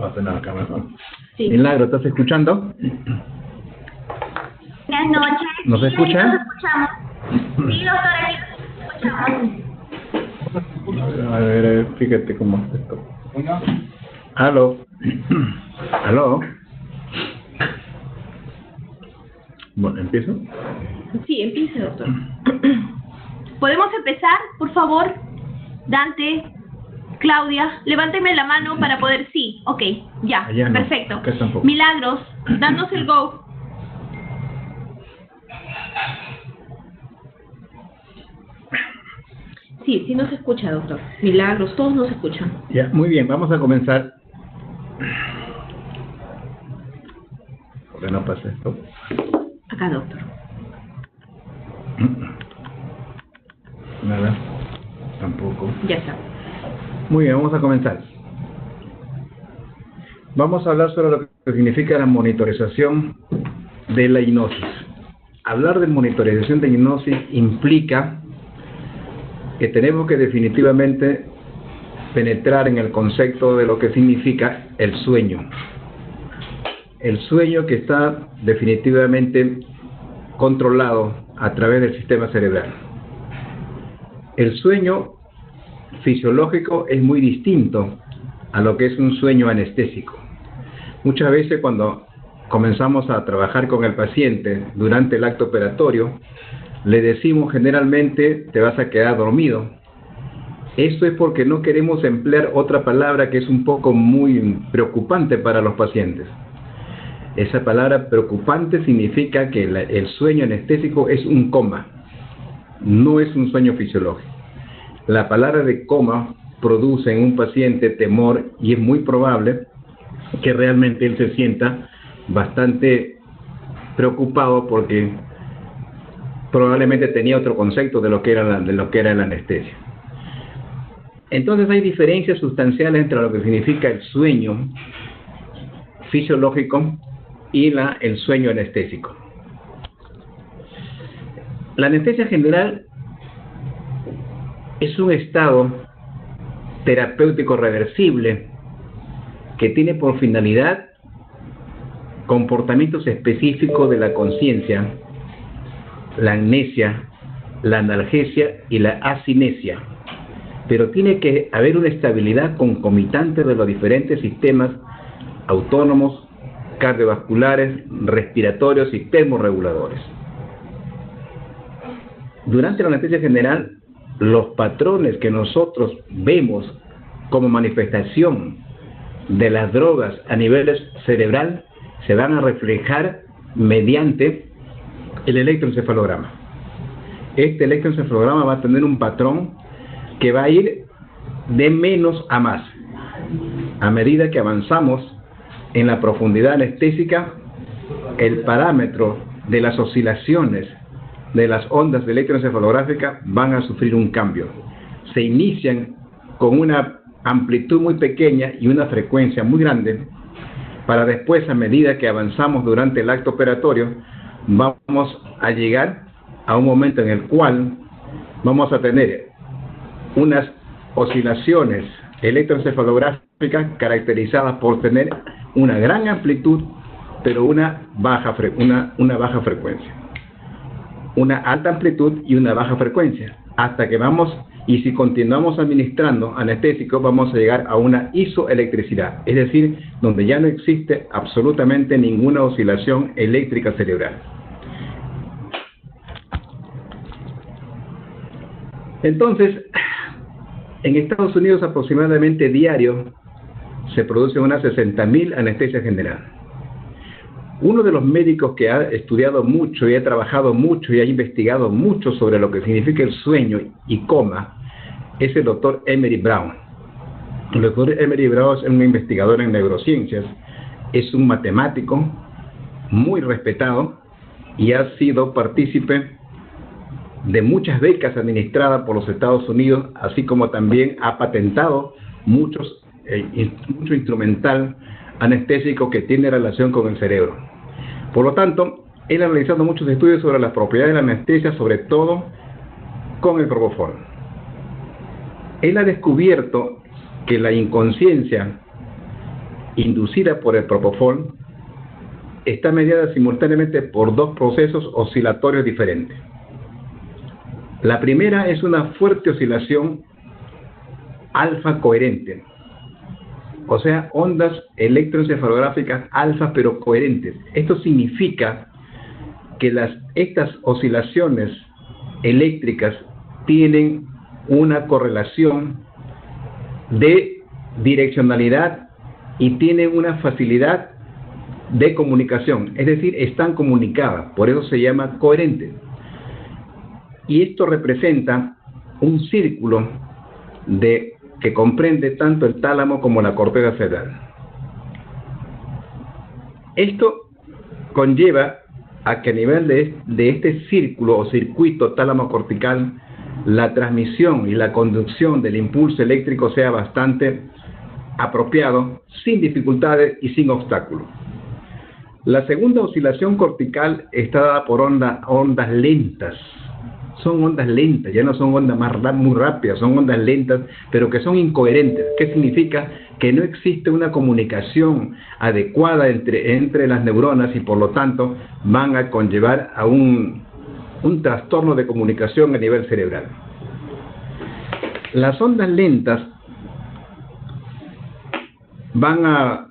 Va a tener acá mejor. Sí. Milagro, ¿estás escuchando? Buenas noches. ¿Nos Sí, escucha? aquí los escuchamos. Sí, doctor, aquí los escuchamos. A ver, fíjate cómo es esto. ¿Aló? ¿Aló? Bueno, ¿empiezo? Sí, empiece, doctor. ¿Podemos empezar, por favor? Dante, Claudia, levánteme la mano para poder... Sí, ok, ya, Allá no, perfecto. acá tampoco. Milagros, danos el go. Sí, sí nos escucha, doctor. Milagros, todos nos escuchan. Ya, muy bien, vamos a comenzar. ¿Por qué no pasa esto? Acá, doctor. Nada, tampoco. Ya está. Muy bien, vamos a comenzar. Vamos a hablar sobre lo que significa la monitorización de la hipnosis. Hablar de monitorización de hipnosis implica que tenemos que definitivamente penetrar en el concepto de lo que significa el sueño. El sueño que está definitivamente controlado a través del sistema cerebral. El sueño fisiológico es muy distinto a lo que es un sueño anestésico. Muchas veces cuando comenzamos a trabajar con el paciente durante el acto operatorio, le decimos generalmente te vas a quedar dormido. Esto es porque no queremos emplear otra palabra que es un poco muy preocupante para los pacientes. Esa palabra preocupante significa que el sueño anestésico es un coma, no es un sueño fisiológico. La palabra de coma produce en un paciente temor y es muy probable que realmente él se sienta bastante preocupado porque probablemente tenía otro concepto de lo que era la anestesia. Entonces hay diferencias sustanciales entre lo que significa el sueño fisiológico y el sueño anestésico. La anestesia general es un estado terapéutico reversible que tiene por finalidad comportamientos específicos de la conciencia, la amnesia, la analgesia y la asinesia, pero tiene que haber una estabilidad concomitante de los diferentes sistemas autónomos, cardiovasculares, respiratorios y termorreguladores. Durante la anestesia general, los patrones que nosotros vemos como manifestación de las drogas a nivel cerebral se van a reflejar mediante el electroencefalograma. Este electroencefalograma va a tener un patrón que va a ir de menos a más. A medida que avanzamos en la profundidad anestésica, el parámetro de las oscilaciones de las ondas electroencefalográficas van a sufrir un cambio. Se inician con una amplitud muy pequeña y una frecuencia muy grande, para después, a medida que avanzamos durante el acto operatorio, vamos a llegar a un momento en el cual vamos a tener unas oscilaciones electroencefalográficas caracterizadas por tener una gran amplitud, pero una baja frecuencia. Una alta amplitud y una baja frecuencia, hasta que vamos, y si continuamos administrando anestésicos, vamos a llegar a una isoelectricidad, es decir, donde ya no existe absolutamente ninguna oscilación eléctrica cerebral. Entonces, en Estados Unidos aproximadamente diario se producen unas 60.000 anestesias generales. Uno de los médicos que ha estudiado mucho y ha trabajado mucho y ha investigado mucho sobre lo que significa el sueño y coma es el doctor Emery Brown. El doctor Emery Brown es un investigador en neurociencias, es un matemático muy respetado y ha sido partícipe de muchas becas administradas por los Estados Unidos, así como también ha patentado mucho instrumental anestésico que tiene relación con el cerebro. Por lo tanto, él ha realizado muchos estudios sobre las propiedades de la anestesia, sobre todo con el propofol. Él ha descubierto que la inconsciencia inducida por el propofol está mediada simultáneamente por dos procesos oscilatorios diferentes. La primera es una fuerte oscilación alfa coherente, o sea, ondas electroencefalográficas alfa pero coherentes. Esto significa que estas oscilaciones eléctricas tienen una correlación de direccionalidad y tienen una facilidad de comunicación, es decir, están comunicadas, por eso se llama coherente. Y esto representa un círculo que comprende tanto el tálamo como la corteza cerebral. Esto conlleva a que a nivel de este círculo o circuito tálamo cortical, la transmisión y la conducción del impulso eléctrico sea bastante apropiado, sin dificultades y sin obstáculos. La segunda oscilación cortical está dada por ondas lentas. Son ondas lentas, ya no son ondas muy rápidas, son ondas lentas, pero que son incoherentes. ¿Qué significa? Que no existe una comunicación adecuada entre las neuronas y por lo tanto van a conllevar a un trastorno de comunicación a nivel cerebral. Las ondas lentas van a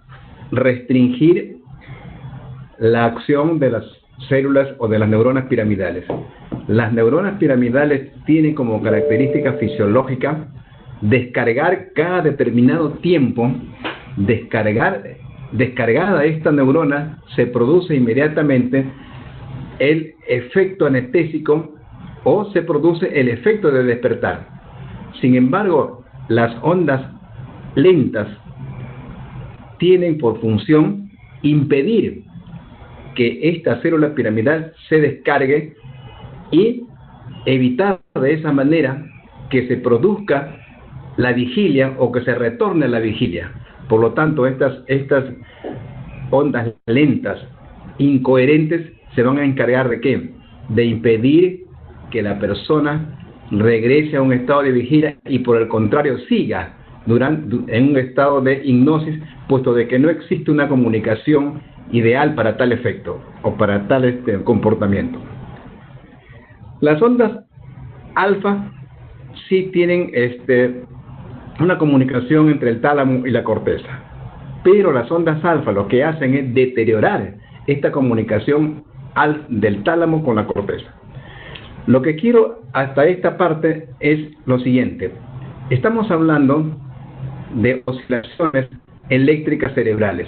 restringir la acción de las células o de las neuronas piramidales. Las neuronas piramidales tienen como característica fisiológica descargar cada determinado tiempo, descargada esta neurona, se produce inmediatamente el efecto anestésico o se produce el efecto de despertar. Sin embargo, las ondas lentas tienen por función impedir que esta célula piramidal se descargue y evitar de esa manera que se produzca la vigilia o que se retorne a la vigilia. Por lo tanto, estas ondas lentas, incoherentes, se van a encargar ¿de qué? De impedir que la persona regrese a un estado de vigilia y por el contrario siga en un estado de hipnosis, puesto de que no existe una comunicación ideal para tal efecto o para tal comportamiento. Las ondas alfa sí tienen una comunicación entre el tálamo y la corteza, pero las ondas alfa lo que hacen es deteriorar esta comunicación del tálamo con la corteza. Lo que quiero hasta esta parte es lo siguiente: estamos hablando de oscilaciones eléctricas cerebrales.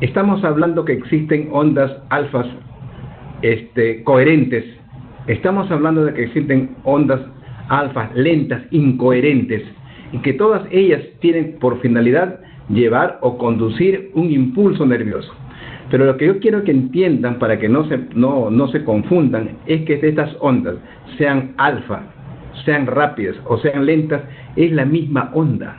Estamos hablando que existen ondas alfas coherentes. Estamos hablando de que existen ondas alfas lentas, incoherentes, y que todas ellas tienen por finalidad llevar o conducir un impulso nervioso. Pero lo que yo quiero que entiendan, para que no se confundan, es que estas ondas, sean alfa, sean rápidas o sean lentas, es la misma onda.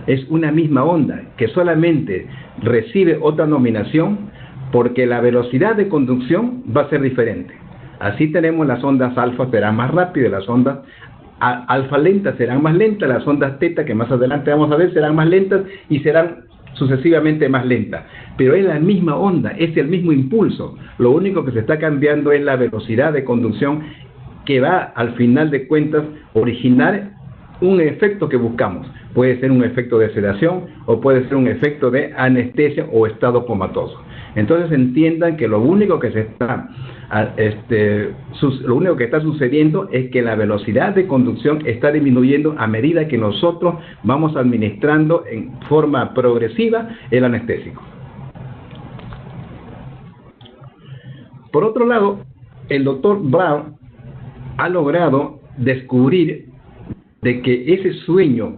Es una misma onda que solamente recibe otra nominación porque la velocidad de conducción va a ser diferente. Así tenemos las ondas alfa serán más rápidas, las ondas alfa lentas serán más lentas, las ondas teta que más adelante vamos a ver serán más lentas y serán sucesivamente más lentas. Pero es la misma onda, es el mismo impulso. Lo único que se está cambiando es la velocidad de conducción que va al final de cuentas originar un efecto que buscamos. Puede ser un efecto de sedación o puede ser un efecto de anestesia o estado comatoso. Entonces entiendan que lo único que está sucediendo es que la velocidad de conducción está disminuyendo a medida que nosotros vamos administrando en forma progresiva el anestésico. Por otro lado, el doctor Brown ha logrado descubrir de que ese sueño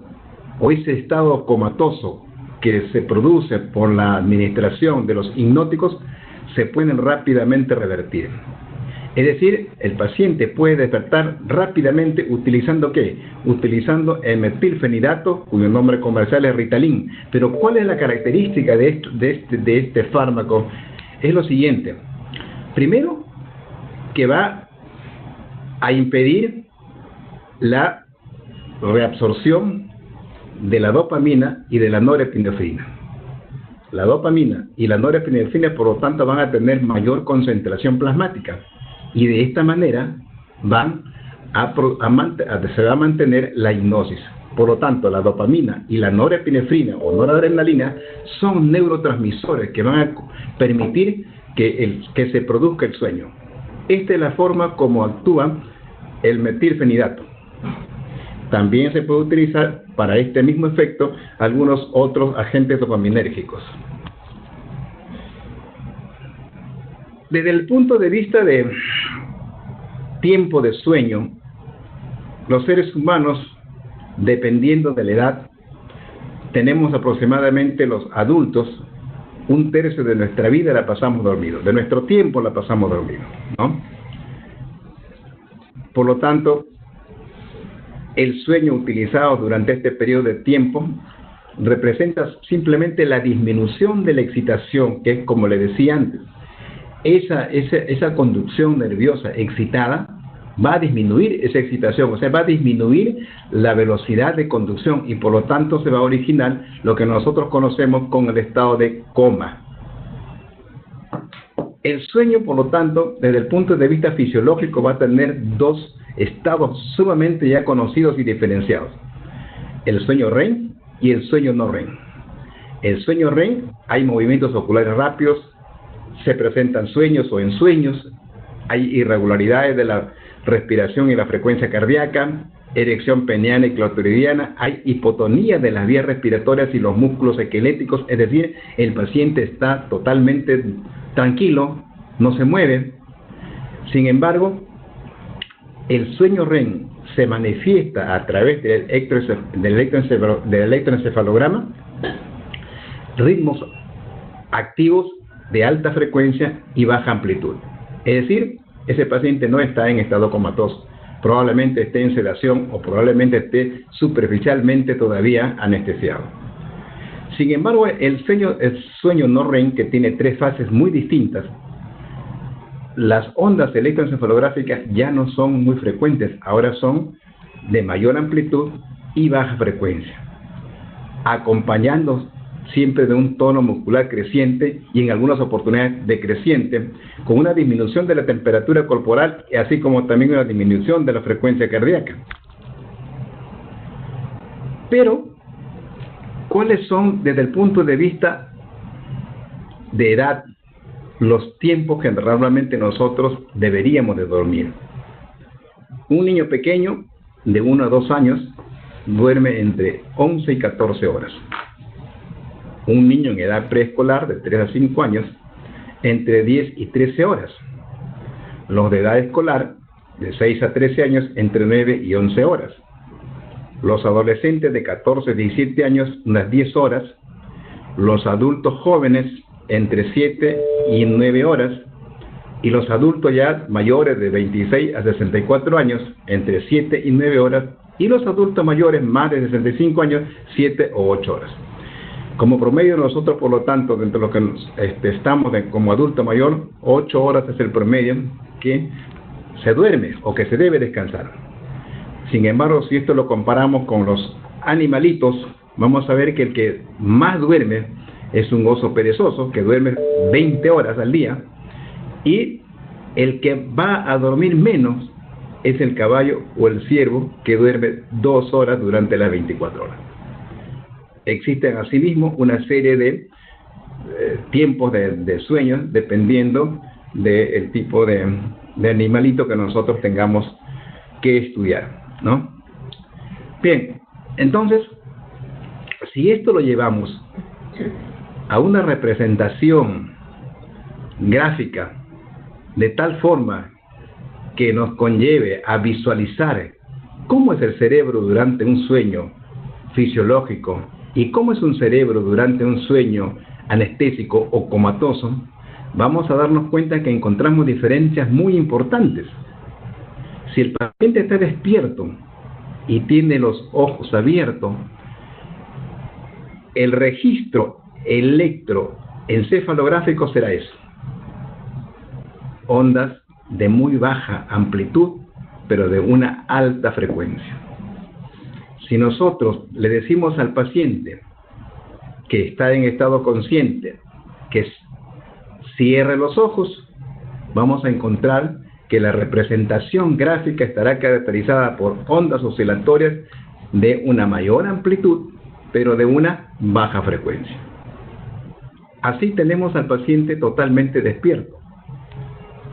o ese estado comatoso que se produce por la administración de los hipnóticos se pueden rápidamente revertir. Es decir, el paciente puede despertar rápidamente utilizando ¿qué? Utilizando el metilfenidato, cuyo nombre comercial es Ritalin. Pero ¿cuál es la característica de este fármaco? Es lo siguiente. Primero, que va a impedir la reabsorción de la dopamina y de la norepinefrina. la dopamina y la norepinefrina, por lo tanto, van a tener mayor concentración plasmática. Y de esta manera se va a mantener la hipnosis. Por lo tanto, la dopamina y la norepinefrina o noradrenalina son neurotransmisores que van a permitir que se produzca el sueño. Esta es la forma como actúa el metilfenidato. También se puede utilizar para este mismo efecto algunos otros agentes dopaminérgicos. Desde el punto de vista de tiempo de sueño, los seres humanos, dependiendo de la edad, tenemos aproximadamente los adultos, 1/3 de nuestra vida la pasamos dormidos, de nuestro tiempo la pasamos dormidos, ¿no? Por lo tanto, el sueño utilizado durante este periodo de tiempo representa simplemente la disminución de la excitación, que es, como le decía antes, esa conducción nerviosa excitada va a disminuir esa excitación, o sea, va a disminuir la velocidad de conducción y por lo tanto se va a originar lo que nosotros conocemos como el estado de coma. El sueño, por lo tanto, desde el punto de vista fisiológico, va a tener dos estados sumamente ya conocidos y diferenciados: el sueño REM y el sueño no REM. El sueño REM, hay movimientos oculares rápidos, se presentan sueños o ensueños, hay irregularidades de la respiración y la frecuencia cardíaca, erección peniana y clitoridiana, hay hipotonía de las vías respiratorias y los músculos esqueléticos, es decir, el paciente está totalmente tranquilo, no se mueve. Sin embargo, el sueño REM se manifiesta a través del electroencefalograma, ritmos activos de alta frecuencia y baja amplitud. Es decir, ese paciente no está en estado comatoso, probablemente esté en sedación o probablemente esté superficialmente todavía anestesiado. Sin embargo, el sueño no REM, que tiene 3 fases muy distintas, las ondas electroencefalográficas ya no son muy frecuentes, ahora son de mayor amplitud y baja frecuencia, acompañando siempre de un tono muscular creciente y en algunas oportunidades decreciente, con una disminución de la temperatura corporal, así como también una disminución de la frecuencia cardíaca. Pero, ¿cuáles son, desde el punto de vista de edad, los tiempos que realmente nosotros deberíamos de dormir? Un niño pequeño de 1 a 2 años duerme entre 11 y 14 horas. Un niño en edad preescolar de 3 a 5 años entre 10 y 13 horas. Los de edad escolar de 6 a 13 años entre 9 y 11 horas. Los adolescentes de 14 a 17 años unas 10 horas. Los adultos jóvenes entre 7 y 9 horas. Y los adultos ya mayores de 26 a 64 años entre 7 y 9 horas. Y los adultos mayores más de 65 años 7 o 8 horas. Como promedio nosotros, por lo tanto, dentro de lo que estamos como adulto mayor, 8 horas es el promedio que se duerme o que se debe descansar. Sin embargo, si esto lo comparamos con los animalitos, vamos a ver que el que más duerme es un oso perezoso, que duerme 20 horas al día, y el que va a dormir menos es el caballo o el ciervo, que duerme 2 horas durante las 24 horas. Existen asimismo una serie de tiempos de sueño dependiendo del tipo de animalito que nosotros tengamos que estudiar, ¿no? Bien, entonces, si esto lo llevamos a una representación gráfica de tal forma que nos conlleve a visualizar cómo es el cerebro durante un sueño fisiológico y cómo es un cerebro durante un sueño anestésico o comatoso, vamos a darnos cuenta que encontramos diferencias muy importantes. Si el paciente está despierto y tiene los ojos abiertos, el registro electroencefalográfico será eso: ondas de muy baja amplitud, pero de una alta frecuencia. Si nosotros le decimos al paciente que está en estado consciente, que cierre los ojos, vamos a encontrar que la representación gráfica estará caracterizada por ondas oscilatorias de una mayor amplitud, pero de una baja frecuencia. Así tenemos al paciente totalmente despierto.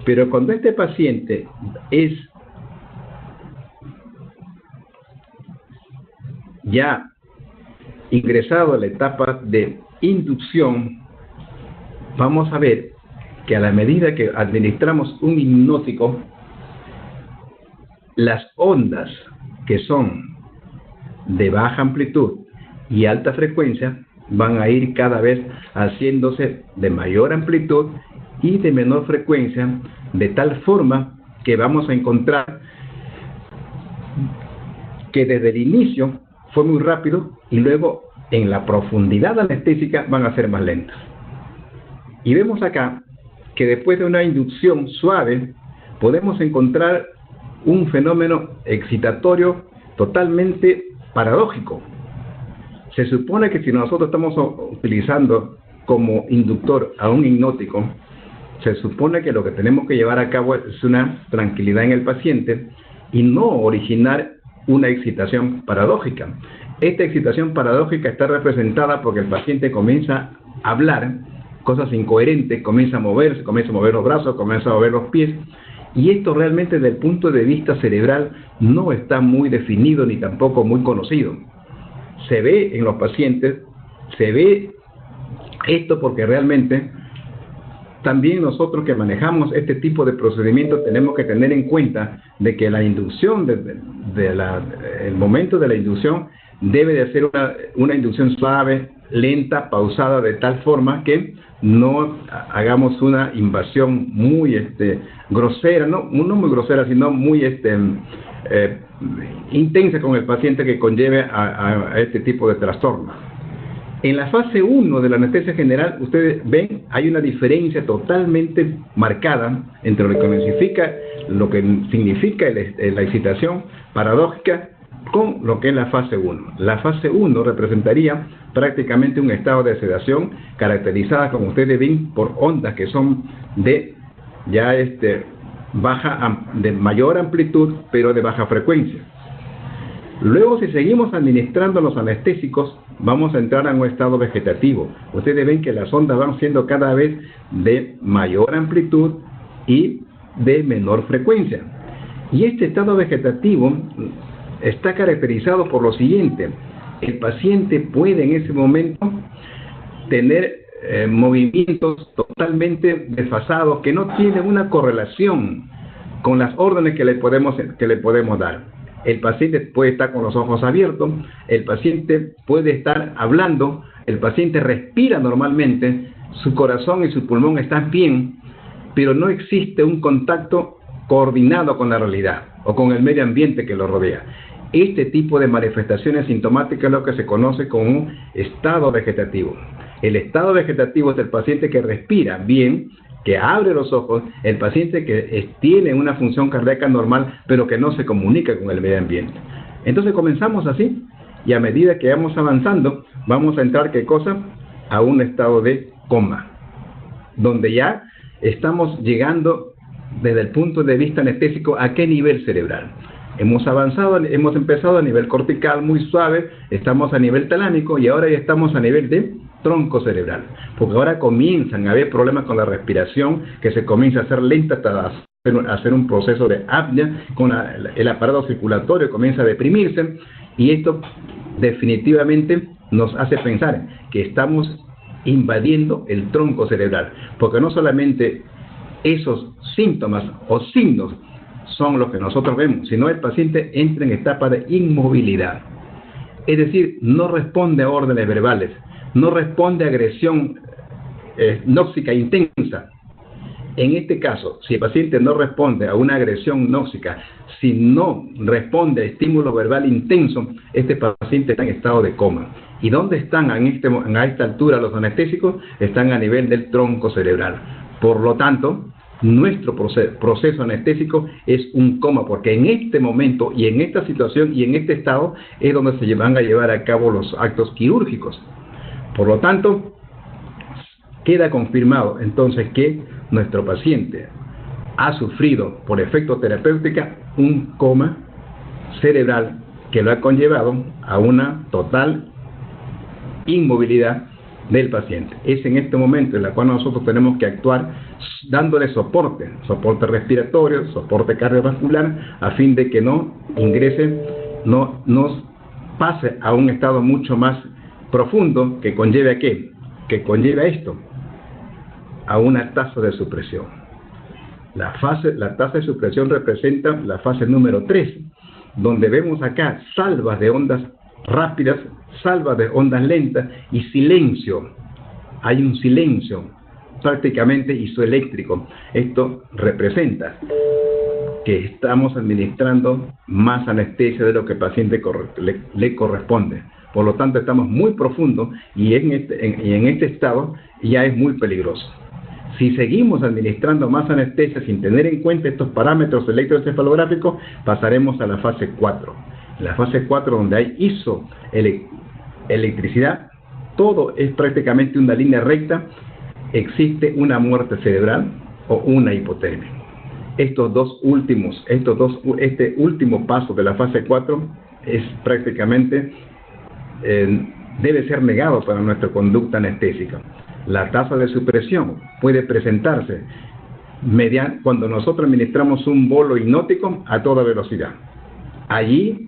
Pero cuando este paciente es ya ingresado a la etapa de inducción, vamos a ver que a la medida que administramos un hipnótico, las ondas que son de baja amplitud y alta frecuencia van a ir cada vez haciéndose de mayor amplitud y de menor frecuencia, de tal forma que vamos a encontrar que desde el inicio fue muy rápido y luego en la profundidad anestésica van a ser más lentas. Y vemos acá que después de una inducción suave podemos encontrar un fenómeno excitatorio totalmente paradójico. Se supone que si nosotros estamos utilizando como inductor a un hipnótico, se supone que lo que tenemos que llevar a cabo es una tranquilidad en el paciente y no originar una excitación paradójica. Esta excitación paradójica está representada porque el paciente comienza a hablar cosas incoherentes, comienza a moverse, comienza a mover los brazos, comienza a mover los pies, y esto realmente desde el punto de vista cerebral no está muy definido ni tampoco muy conocido. Se ve en los pacientes, se ve esto porque realmente también nosotros que manejamos este tipo de procedimientos tenemos que tener en cuenta de que la inducción, el momento de la inducción debe de ser una inducción suave, lenta, pausada, de tal forma que no hagamos una invasión muy grosera, no muy grosera, sino muy intensa con el paciente, que conlleve a este tipo de trastorno. En la fase 1 de la anestesia general, ustedes ven, hay una diferencia totalmente marcada entre lo que significa la excitación paradójica con lo que es la fase 1. La fase 1 representaría prácticamente un estado de sedación caracterizada, como ustedes ven, por ondas que son de ya de mayor amplitud, pero de baja frecuencia. Luego, si seguimos administrando los anestésicos, vamos a entrar a un estado vegetativo. Ustedes ven que las ondas van siendo cada vez de mayor amplitud y de menor frecuencia. Y este estado vegetativo está caracterizado por lo siguiente: el paciente puede en ese momento tener movimientos totalmente desfasados que no tienen una correlación con las órdenes que le podemos dar. El paciente puede estar con los ojos abiertos, el paciente puede estar hablando, el paciente respira normalmente, su corazón y su pulmón están bien, pero no existe un contacto coordinado con la realidad o con el medio ambiente que lo rodea. Este tipo de manifestaciones sintomáticas es lo que se conoce como un estado vegetativo. El estado vegetativo es el paciente que respira bien, que abre los ojos, el paciente que tiene una función cardíaca normal, pero que no se comunica con el medio ambiente. Entonces comenzamos así, y a medida que vamos avanzando, vamos a entrar, ¿qué cosa? A un estado de coma, donde ya estamos llegando desde el punto de vista anestésico a qué nivel cerebral. Hemos empezado a nivel cortical muy suave, estamos a nivel talámico y ahora ya estamos a nivel de tronco cerebral, porque ahora comienzan a haber problemas con la respiración, que se comienza a hacer lenta hasta hacer un proceso de apnea, con el aparato circulatorio comienza a deprimirse, y esto definitivamente nos hace pensar que estamos invadiendo el tronco cerebral, porque no solamente esos síntomas o signos son los que nosotros vemos, sino el paciente entra en etapa de inmovilidad, es decir, no responde a órdenes verbales, no responde a agresión nóxica intensa. En este caso, si el paciente no responde a una agresión nóxica, si no responde a estímulo verbal intenso, este paciente está en estado de coma. ¿Y dónde están a esta altura los anestésicos? Están a nivel del tronco cerebral. Por lo tanto, nuestro proceso anestésico es un coma, porque en este momento y en esta situación y en este estado es donde se van a llevar a cabo los actos quirúrgicos. Por lo tanto, queda confirmado entonces que nuestro paciente ha sufrido por efecto terapéutico un coma cerebral que lo ha conllevado a una total inmovilidad del paciente. Es en este momento en el cual nosotros tenemos que actuar dándole soporte respiratorio, soporte cardiovascular, a fin de que no ingrese, no nos pase a un estado mucho más profundo que conlleve a qué, que conlleve a esto, a una tasa de supresión. La tasa de supresión representa la fase número 3, donde vemos acá salvas de ondas rápidas, salvas de ondas lentas y silencio. Hay un silencio prácticamente isoeléctrico. Esto representa que estamos administrando más anestesia de lo que al paciente le corresponde. Por lo tanto, estamos muy profundos y en este estado ya es muy peligroso. Si seguimos administrando más anestesia sin tener en cuenta estos parámetros electroencefalográficos, pasaremos a la fase 4. En la fase 4, donde hay isoelectricidad, todo es prácticamente una línea recta, existe una muerte cerebral o una hipotermia. Este último paso de la fase 4 es prácticamente debe ser negado para nuestra conducta anestésica. La tasa de supresión puede presentarse cuando nosotros administramos un bolo hipnótico a toda velocidad. Allí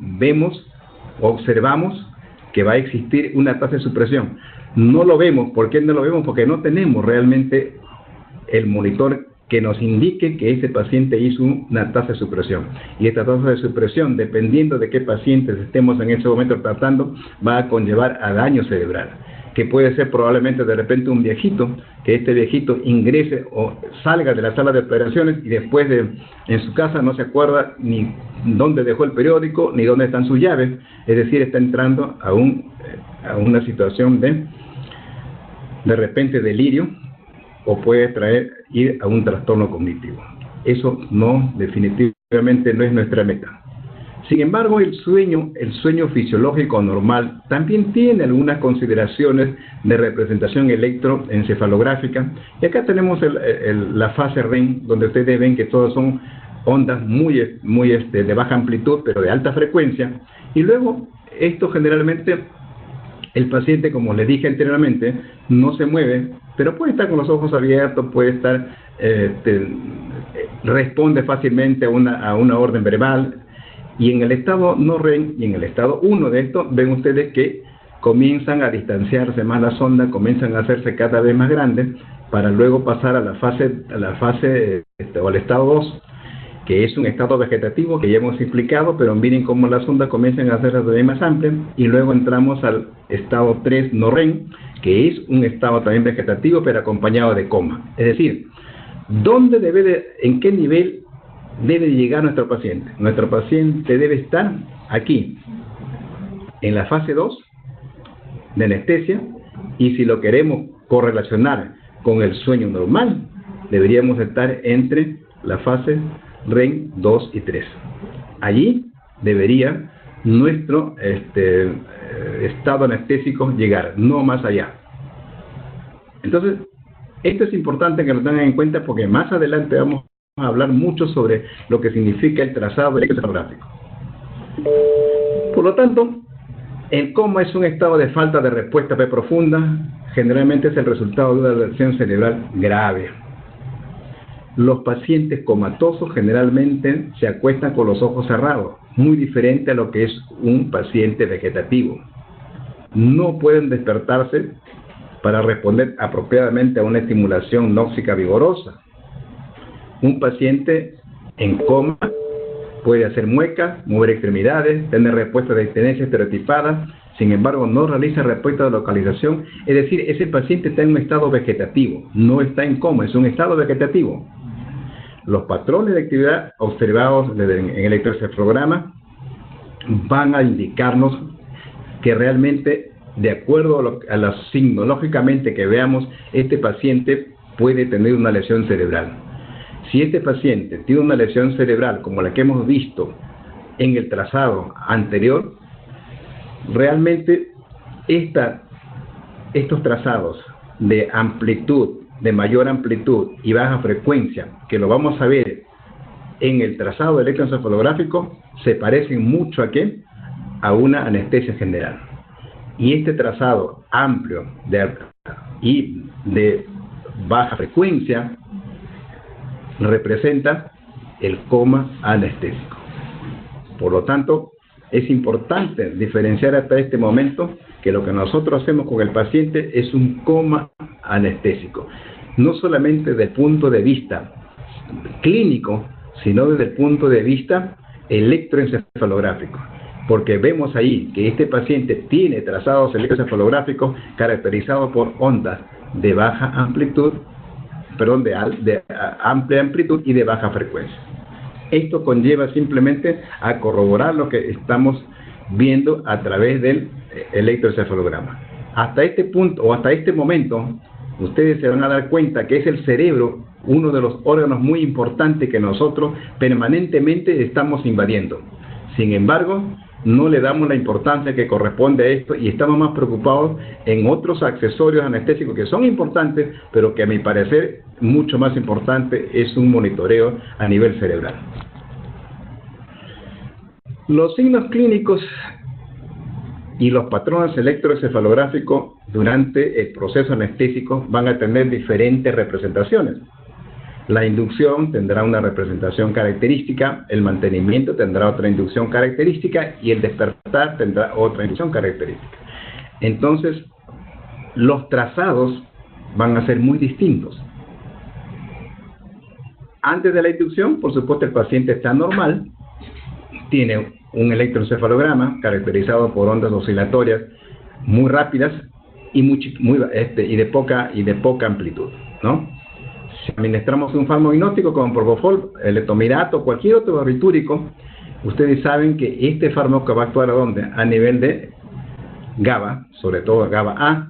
observamos que va a existir una tasa de supresión. No lo vemos. ¿Por qué no lo vemos? Porque no tenemos realmente el monitor que nos indique que ese paciente hizo una tasa de supresión. Y esta tasa de supresión, dependiendo de qué pacientes estemos en ese momento tratando, va a conllevar a daño cerebral, que puede ser probablemente de repente un viejito, que este viejito ingrese o salga de la sala de operaciones y después en su casa no se acuerda ni dónde dejó el periódico, ni dónde están sus llaves, es decir, está entrando a una situación de repente delirio, o puede ir a un trastorno cognitivo. Eso definitivamente no es nuestra meta. Sin embargo, el sueño fisiológico normal también tiene algunas consideraciones de representación electroencefalográfica. Y acá tenemos la fase REM, donde ustedes ven que todas son ondas muy de baja amplitud, pero de alta frecuencia. Y luego, esto generalmente, el paciente, como les dije anteriormente, no se mueve, pero puede estar con los ojos abiertos, puede estar, responde fácilmente a una orden verbal. Y en el estado no REM y en el estado 1 de esto, ven ustedes que comienzan a distanciarse más las ondas, comienzan a hacerse cada vez más grandes, para luego pasar a la fase o al estado 2, que es un estado vegetativo que ya hemos explicado, pero miren cómo las ondas comienzan a hacerse todavía más amplias, y luego entramos al estado 3 no REM, que es un estado también vegetativo, pero acompañado de coma. Es decir, ¿en qué nivel debe llegar nuestro paciente? Nuestro paciente debe estar aquí, en la fase 2 de anestesia, y si lo queremos correlacionar con el sueño normal, deberíamos estar entre la fase REM 2 y 3. Allí debería nuestro estado anestésico llegar, no más allá. Entonces, esto es importante que lo tengan en cuenta, porque más adelante vamos a hablar mucho sobre lo que significa el trazado electroencefalográfico. Por lo tanto, el coma es un estado de falta de respuesta profunda. Generalmente es el resultado de una lesión cerebral grave. Los pacientes comatosos generalmente se acuestan con los ojos cerrados, muy diferente a lo que es un paciente vegetativo. No pueden despertarse para responder apropiadamente a una estimulación nóxica vigorosa. Un paciente en coma puede hacer muecas, mover extremidades, tener respuestas de tenencia estereotipadas, sin embargo no realiza respuesta de localización, es decir, ese paciente está en un estado vegetativo, no está en coma, es un estado vegetativo. Los patrones de actividad observados en el electroencefalograma van a indicarnos que realmente, de acuerdo a lo signológicamente que veamos, este paciente puede tener una lesión cerebral. Si este paciente tiene una lesión cerebral como la que hemos visto en el trazado anterior, realmente esta estos trazados de amplitud, de mayor amplitud y baja frecuencia, que lo vamos a ver en el trazado electroencefalográfico, se parecen mucho a una anestesia general. Y este trazado amplio y de baja frecuencia representa el coma anestésico. Por lo tanto, es importante diferenciar hasta este momento que lo que nosotros hacemos con el paciente es un coma anestésico, no solamente desde el punto de vista clínico, sino desde el punto de vista electroencefalográfico, porque vemos ahí que este paciente tiene trazados electroencefalográficos caracterizados por ondas de baja amplitud, de amplia amplitud y de baja frecuencia. Esto conlleva simplemente a corroborar lo que estamos viendo a través del electroencefalograma. Hasta este punto o hasta este momento, ustedes se van a dar cuenta que es el cerebro uno de los órganos muy importantes que nosotros permanentemente estamos invadiendo. Sin embargo, no le damos la importancia que corresponde a esto y estamos más preocupados en otros accesorios anestésicos que son importantes, pero que a mi parecer mucho más importante es un monitoreo a nivel cerebral. Los signos clínicos y los patrones electroencefalográficos durante el proceso anestésico van a tener diferentes representaciones. La inducción tendrá una representación característica, el mantenimiento tendrá otra inducción característica y el despertar tendrá otra inducción característica. Entonces, los trazados van a ser muy distintos. Antes de la inducción, por supuesto, el paciente está normal, tiene un electroencefalograma caracterizado por ondas oscilatorias muy rápidas y de poca amplitud, ¿no? Si administramos un fármaco hipnótico como propofol, el etomirato o cualquier otro barbitúrico, ustedes saben que este fármaco va a actuar ¿a dónde? A nivel de GABA, sobre todo GABA A,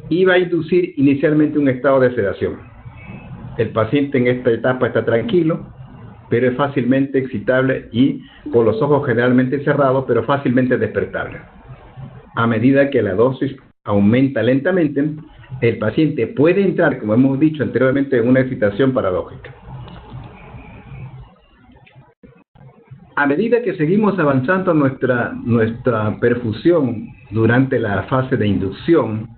y va a inducir inicialmente un estado de sedación. El paciente en esta etapa está tranquilo, pero es fácilmente excitable y con los ojos generalmente cerrados, pero fácilmente despertable. A medida que la dosis aumenta lentamente, el paciente puede entrar, como hemos dicho anteriormente, en una excitación paradójica. A medida que seguimos avanzando nuestra perfusión durante la fase de inducción,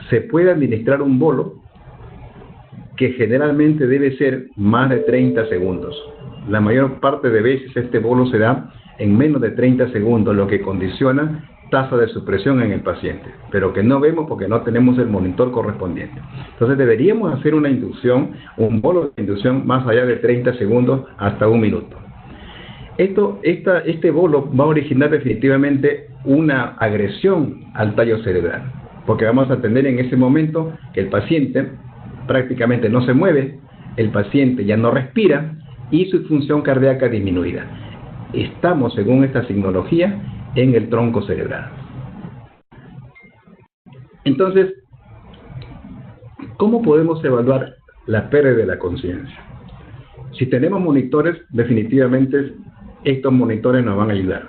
se puede administrar un bolo que generalmente debe ser más de 30 segundos. La mayor parte de veces este bolo se da en menos de 30 segundos, lo que condiciona tasa de supresión en el paciente, pero que no vemos porque no tenemos el monitor correspondiente. Entonces deberíamos hacer una inducción, un bolo de inducción más allá de 30 segundos hasta un minuto. Este bolo va a originar definitivamente una agresión al tallo cerebral, porque vamos a tener en ese momento que el paciente prácticamente no se mueve, el paciente ya no respira y su función cardíaca disminuida. Estamos, según esta signología, en el tronco cerebral. Entonces, ¿cómo podemos evaluar la pérdida de la conciencia? Si tenemos monitores, definitivamente estos monitores nos van a ayudar.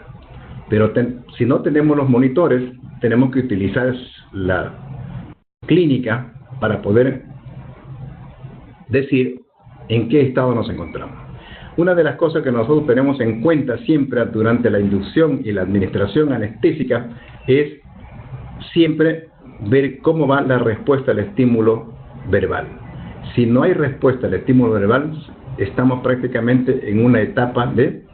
Pero si no tenemos los monitores, tenemos que utilizar la clínica para poder decir en qué estado nos encontramos. Una de las cosas que nosotros tenemos en cuenta siempre durante la inducción y la administración anestésica es siempre ver cómo va la respuesta al estímulo verbal. Si no hay respuesta al estímulo verbal, estamos prácticamente en una etapa de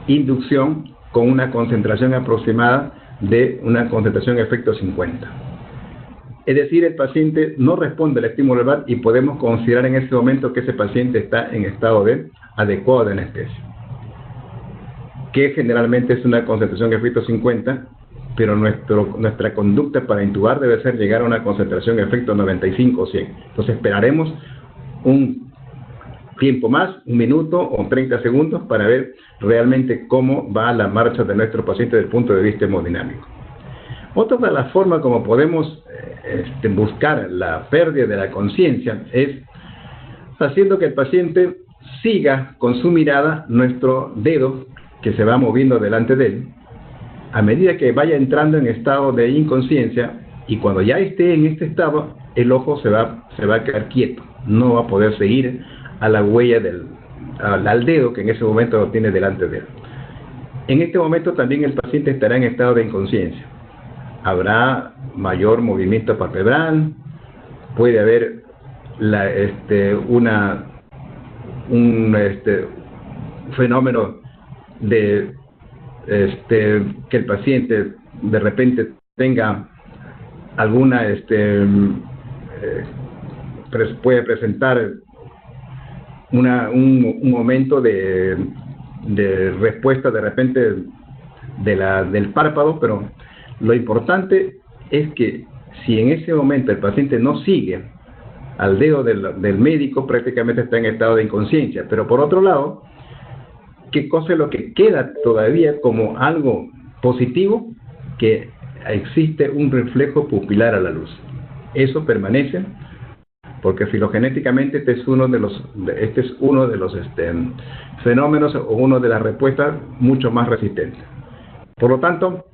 inducción con una concentración aproximada de una concentración efecto 50. Es decir, el paciente no responde al estímulo verbal y podemos considerar en ese momento que ese paciente está en estado adecuado de anestesia, que generalmente es una concentración efecto 50, pero nuestra conducta para intubar debe ser llegar a una concentración efecto 95 o 100. Entonces esperaremos un tiempo más, un minuto o 30 segundos, para ver realmente cómo va la marcha de nuestro paciente desde el punto de vista hemodinámico. Otra de las formas como podemos buscar la pérdida de la conciencia es haciendo que el paciente siga con su mirada nuestro dedo que se va moviendo delante de él. A medida que vaya entrando en estado de inconsciencia, Y cuando ya esté en este estado, el ojo se va a quedar quieto, no va a poder seguir a la huella al dedo que en ese momento lo tiene delante de él. En este momento también el paciente estará en estado de inconsciencia. Habrá mayor movimiento palpebral, puede haber un fenómeno de que el paciente de repente tenga alguna puede presentar un momento de respuesta de repente del párpado, pero lo importante es que si en ese momento el paciente no sigue al dedo del médico, prácticamente está en estado de inconsciencia. Pero por otro lado, ¿qué cosa es lo que queda todavía como algo positivo? Que existe un reflejo pupilar a la luz. Eso permanece porque filogenéticamente este es uno de los fenómenos o una de las respuestas mucho más resistentes. Por lo tanto,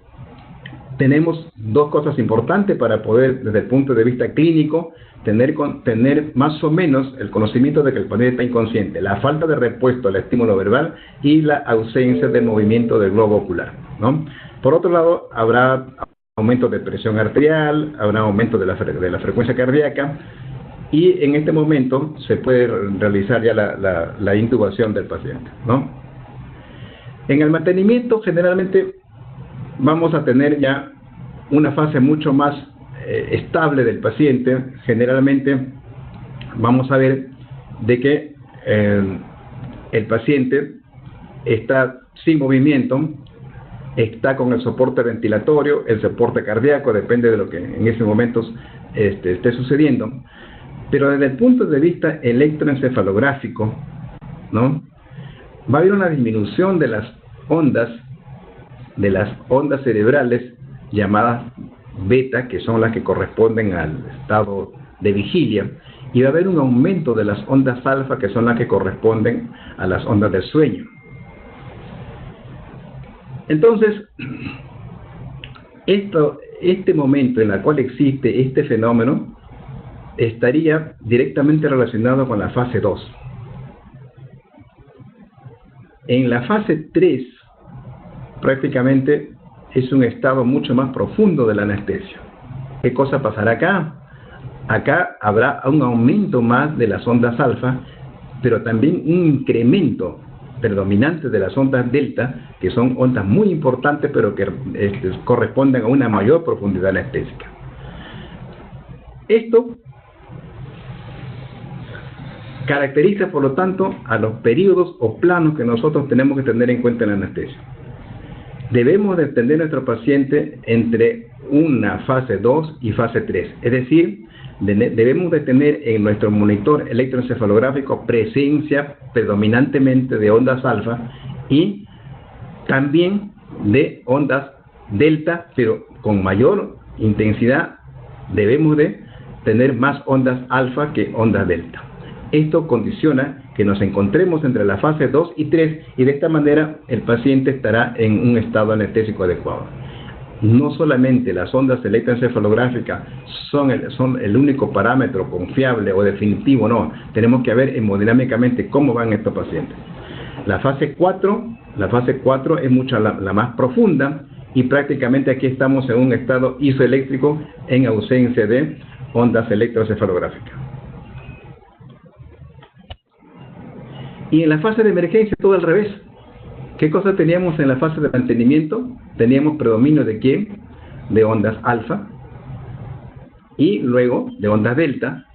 tenemos dos cosas importantes para poder, desde el punto de vista clínico, tener más o menos el conocimiento de que el paciente está inconsciente: la falta de respuesta al estímulo verbal y la ausencia del movimiento del globo ocular, ¿no? Por otro lado, habrá aumento de presión arterial, habrá aumento de la frecuencia cardíaca, y en este momento se puede realizar ya la intubación del paciente, ¿no? En el mantenimiento, generalmente vamos a tener ya una fase mucho más estable del paciente. Generalmente vamos a ver de que el paciente está sin movimiento, está con el soporte ventilatorio, el soporte cardíaco, depende de lo que en ese momento esté sucediendo. Pero desde el punto de vista electroencefalográfico, ¿no?, va a haber una disminución de las ondas cerebrales llamadas beta, que son las que corresponden al estado de vigilia, y va a haber un aumento de las ondas alfa, que son las que corresponden a las ondas del sueño. Entonces, este momento en el cual existe este fenómeno estaría directamente relacionado con la fase 2. En la fase 3, prácticamente es un estado mucho más profundo de la anestesia. ¿Qué cosa pasará acá? Acá habrá un aumento más de las ondas alfa, pero también un incremento predominante de las ondas delta, que son ondas muy importantes, pero que corresponden a una mayor profundidad anestésica. Esto caracteriza, por lo tanto, a los periodos o planos que nosotros tenemos que tener en cuenta en la anestesia. Debemos de atender a nuestro paciente entre una fase 2 y fase 3, es decir, debemos de tener en nuestro monitor electroencefalográfico presencia predominantemente de ondas alfa y también de ondas delta, pero con mayor intensidad. Debemos de tener más ondas alfa que ondas delta. Esto condiciona que nos encontremos entre la fase 2 y 3, y de esta manera el paciente estará en un estado anestésico adecuado. No solamente las ondas electroencefalográficas son el único parámetro confiable o definitivo, no. Tenemos que ver hemodinámicamente cómo van estos pacientes. La fase 4 es mucho la más profunda, y prácticamente aquí estamos en un estado isoeléctrico en ausencia de ondas electroencefalográficas. Y en la fase de emergencia todo al revés. ¿Qué cosa teníamos en la fase de mantenimiento? Teníamos predominio de ¿quién? De ondas alfa y luego de ondas delta.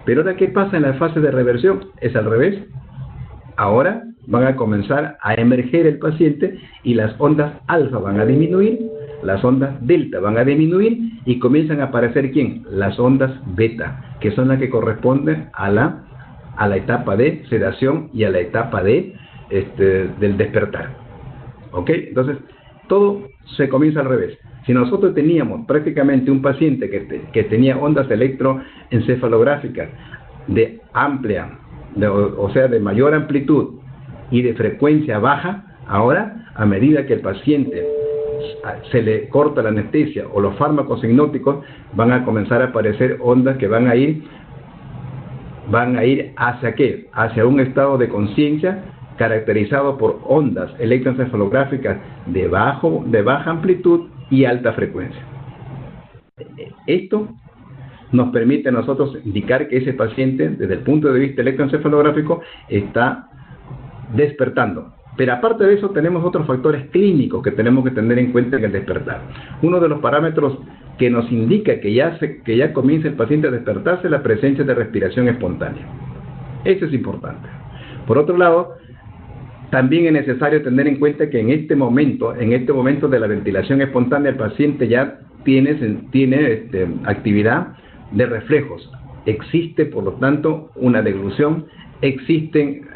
Pero ahora, ¿qué pasa en la fase de reversión? Es al revés. Ahora van a comenzar a emerger el paciente y las ondas alfa van a disminuir, las ondas delta van a disminuir y comienzan a aparecer ¿quién? Las ondas beta, que son las que corresponden a la etapa de sedación y a la etapa del despertar. ¿Ok? Entonces, todo se comienza al revés. Si nosotros teníamos prácticamente un paciente que tenía ondas electroencefalográficas de amplia, o sea, de mayor amplitud y de frecuencia baja, ahora, a medida que el paciente se le corta la anestesia o los fármacos hipnóticos, van a comenzar a aparecer ondas que van a ir hacia ¿qué? Hacia un estado de conciencia caracterizado por ondas electroencefalográficas de baja amplitud y alta frecuencia. Esto nos permite a nosotros indicar que ese paciente, desde el punto de vista electroencefalográfico, está despertando. Pero aparte de eso, tenemos otros factores clínicos que tenemos que tener en cuenta en el despertar. Uno de los parámetros que nos indica que ya comienza el paciente a despertarse es la presencia de respiración espontánea. Eso es importante. Por otro lado, también es necesario tener en cuenta que en este momento de la ventilación espontánea, el paciente ya tiene actividad de reflejos. Existe, por lo tanto, una deglución, existen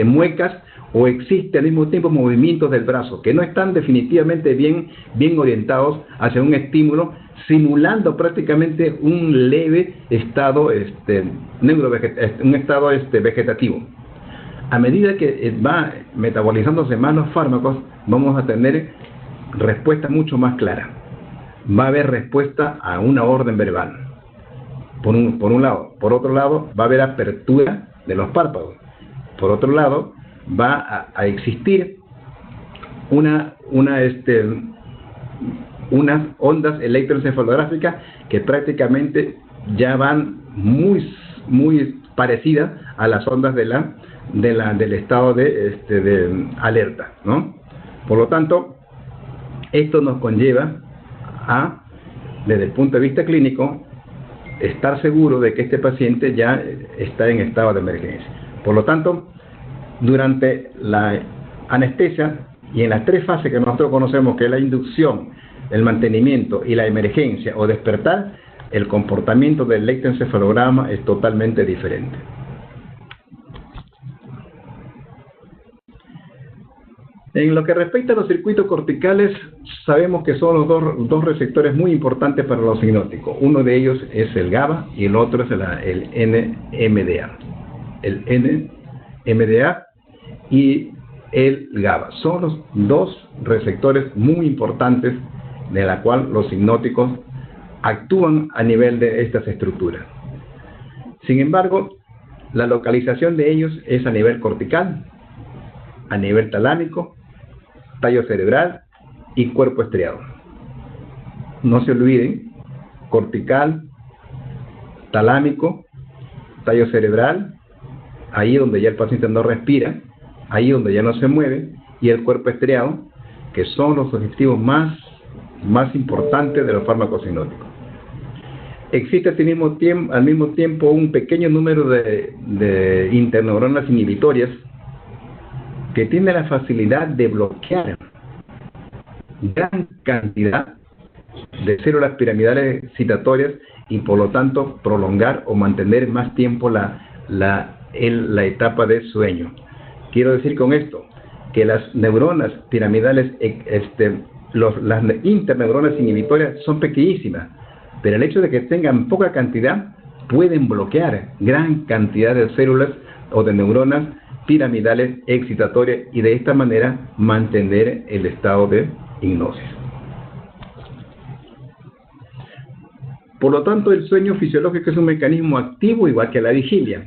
muecas o existe al mismo tiempo movimientos del brazo que no están definitivamente bien orientados hacia un estímulo, simulando prácticamente un leve estado vegetativo. A medida que va metabolizándose más los fármacos, vamos a tener respuesta mucho más clara. Va a haber respuesta a una orden verbal, por un lado. Por otro lado, va a haber apertura de los párpados. Por otro lado, va a existir unas ondas electroencefalográficas que prácticamente ya van muy parecidas a las ondas del estado de alerta, ¿no? Por lo tanto, esto nos conlleva a, desde el punto de vista clínico, estar seguro de que este paciente ya está en estado de emergencia. Por lo tanto, durante la anestesia y en las tres fases que nosotros conocemos, que es la inducción, el mantenimiento y la emergencia o despertar, el comportamiento del electroencefalograma es totalmente diferente. En lo que respecta a los circuitos corticales, sabemos que son los dos receptores muy importantes para los hipnóticos. Uno de ellos es el GABA y el otro es el NMDA. El NMDA y el GABA son los dos receptores muy importantes de la cual los hipnóticos actúan a nivel de estas estructuras. Sin embargo, la localización de ellos es a nivel cortical, a nivel talámico, tallo cerebral y cuerpo estriado. No se olviden, cortical, talámico, tallo cerebral, ahí donde ya el paciente no respira, ahí donde ya no se mueve, y el cuerpo estriado, que son los objetivos más importantes de los fármacos hipnóticos. Existe al mismo tiempo un pequeño número de interneuronas inhibitorias que tiene la facilidad de bloquear gran cantidad de células piramidales excitatorias y por lo tanto prolongar o mantener más tiempo la etapa de sueño. Quiero decir con esto que las neuronas piramidales, las interneuronas inhibitorias son pequeñísimas, pero el hecho de que tengan poca cantidad pueden bloquear gran cantidad de células o de neuronas piramidales excitatorias y de esta manera mantener el estado de hipnosis. Por lo tanto, el sueño fisiológico es un mecanismo activo igual que la vigilia.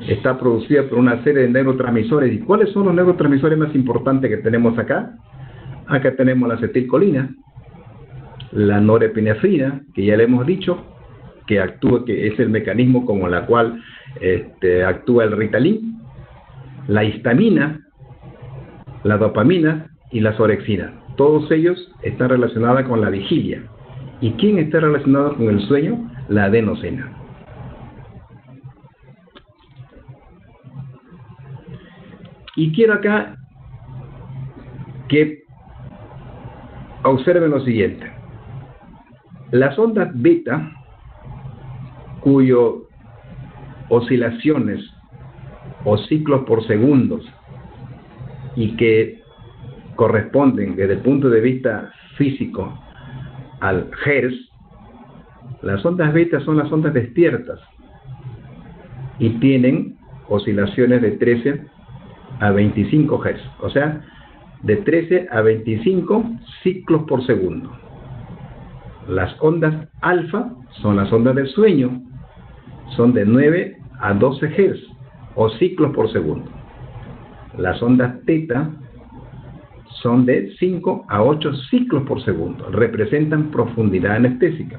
Está producida por una serie de neurotransmisores. ¿Y cuáles son los neurotransmisores más importantes que tenemos acá? Acá tenemos la acetilcolina, la norepinefrina, que ya le hemos dicho, que es el mecanismo como la cual actúa el Ritalin, la histamina, la dopamina y la orexina. Todos ellos están relacionados con la vigilia. ¿Y quién está relacionado con el sueño? La adenosina. Y quiero acá que observen lo siguiente. Las ondas beta, cuyas oscilaciones o ciclos por segundos y que corresponden desde el punto de vista físico al Hertz, las ondas beta son las ondas despiertas y tienen oscilaciones de 13 a 25 Hz. O sea, de 13 a 25 ciclos por segundo. Las ondas alfa son las ondas del sueño, son de 9 a 12 Hz o ciclos por segundo. Las ondas teta son de 5 a 8 ciclos por segundo, representan profundidad anestésica.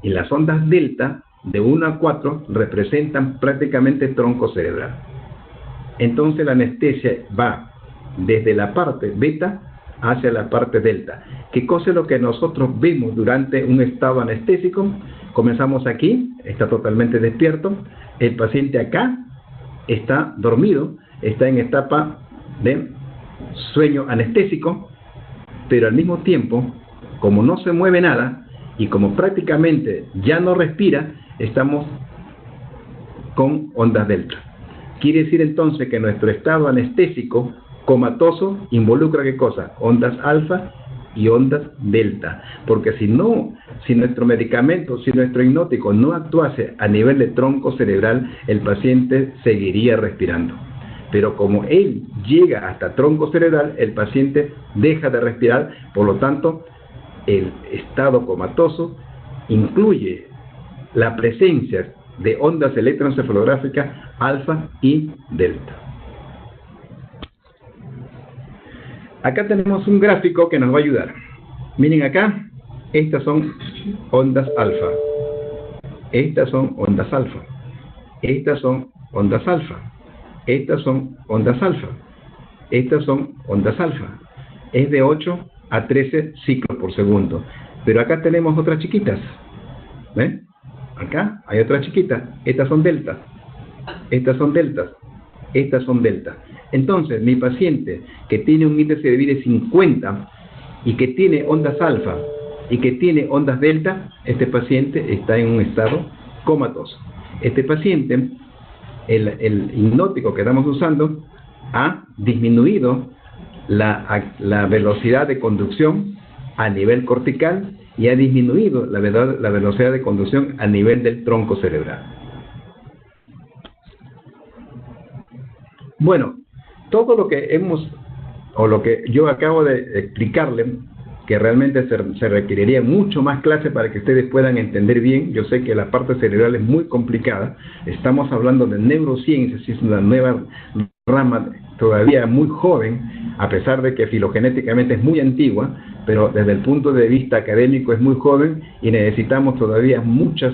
Y las ondas delta de 1 a 4 representan prácticamente tronco cerebral. Entonces la anestesia va desde la parte beta hacia la parte delta. ¿Qué cosa es lo que nosotros vemos durante un estado anestésico? Comenzamos aquí, está totalmente despierto, el paciente acá está dormido, está en etapa de sueño anestésico, pero al mismo tiempo, como no se mueve nada y como prácticamente ya no respira, estamos con ondas delta. Quiere decir entonces que nuestro estado anestésico comatoso involucra ¿qué cosa? Ondas alfa y ondas delta, porque si nuestro medicamento, si nuestro hipnótico no actuase a nivel de tronco cerebral, el paciente seguiría respirando. Pero como él llega hasta tronco cerebral, el paciente deja de respirar, por lo tanto, el estado comatoso incluye la presencia de ondas electroencefalográficas alfa y delta. Acá tenemos un gráfico que nos va a ayudar. Miren acá, estas son ondas alfa. Estas son ondas alfa. Estas son ondas alfa. Estas son ondas alfa. Estas son ondas alfa. Es de 8 a 13 ciclos por segundo. Pero acá tenemos otras chiquitas. ¿Ven? Acá hay otras chiquitas. Estas son deltas. Estas son deltas. Estas son deltas. Entonces, mi paciente que tiene un índice de vida de 50 y que tiene ondas alfa y que tiene ondas delta, este paciente está en un estado comatoso. Este paciente, el hipnótico que estamos usando, ha disminuido la velocidad de conducción a nivel cortical y ha disminuido la velocidad de conducción a nivel del tronco cerebral. Bueno, todo lo que lo que yo acabo de explicarle, que realmente se requeriría mucho más clase para que ustedes puedan entender bien. Yo sé que la parte cerebral es muy complicada. Estamos hablando de neurociencias, es una nueva rama todavía muy joven, a pesar de que filogenéticamente es muy antigua, pero desde el punto de vista académico es muy joven y necesitamos todavía mucha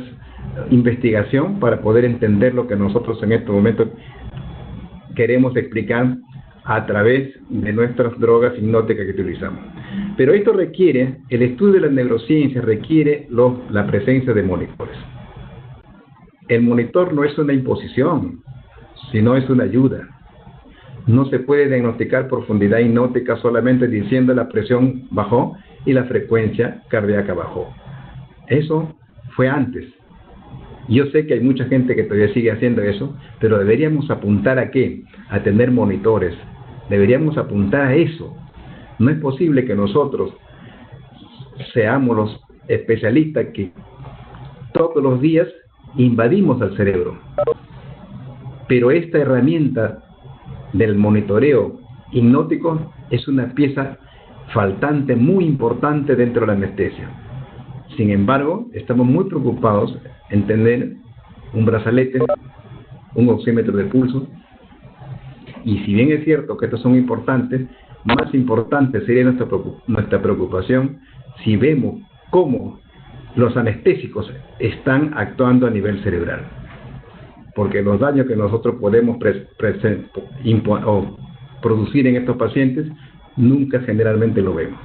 investigación para poder entender lo que nosotros en este momento queremos explicar a través de nuestras drogas hipnóticas que utilizamos. Pero esto requiere, el estudio de la neurociencia requiere la presencia de monitores. El monitor no es una imposición, sino es una ayuda. No se puede diagnosticar profundidad hipnótica solamente diciendo la presión bajó y la frecuencia cardíaca bajó. Eso fue antes. Yo sé que hay mucha gente que todavía sigue haciendo eso, pero deberíamos apuntar ¿a qué? A tener monitores. Deberíamos apuntar a eso. No es posible que nosotros seamos los especialistas que todos los días invadimos al cerebro. Pero esta herramienta del monitoreo hipnótico es una pieza faltante muy importante dentro de la anestesia. Sin embargo, estamos muy preocupados en tener un brazalete, un oxímetro de pulso, y si bien es cierto que estos son importantes, más importante sería nuestra preocupación si vemos cómo los anestésicos están actuando a nivel cerebral. Porque los daños que nosotros podemos producir en estos pacientes, nunca generalmente lo vemos.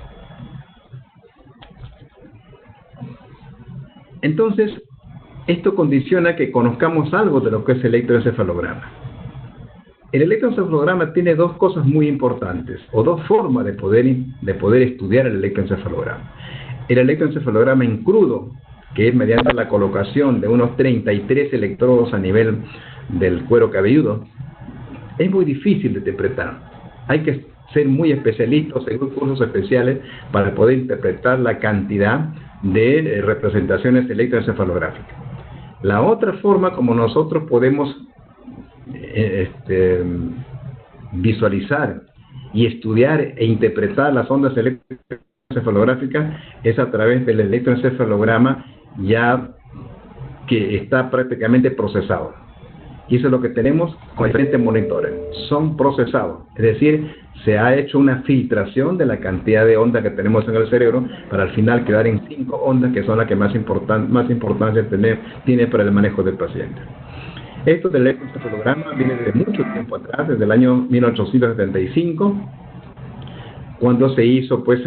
Entonces, esto condiciona que conozcamos algo de lo que es el electroencefalograma. El electroencefalograma tiene dos cosas muy importantes, o dos formas de poder estudiar el electroencefalograma. El electroencefalograma en crudo, que es mediante la colocación de unos 33 electrodos a nivel del cuero cabelludo, es muy difícil de interpretar. Hay que ser muy especialista, seguir cursos especiales para poder interpretar la cantidad de representaciones electroencefalográficas. La otra forma como nosotros podemos visualizar y estudiar e interpretar las ondas electroencefalográficas es a través del electroencefalograma ya que está prácticamente procesado. Y eso es lo que tenemos con diferentes monitores. Son procesados, es decir, se ha hecho una filtración de la cantidad de ondas que tenemos en el cerebro para al final quedar en 5 ondas que son las que más importancia tiene para el manejo del paciente. Esto del electroencefalograma viene de mucho tiempo atrás, desde el año 1875, cuando se hizo, pues,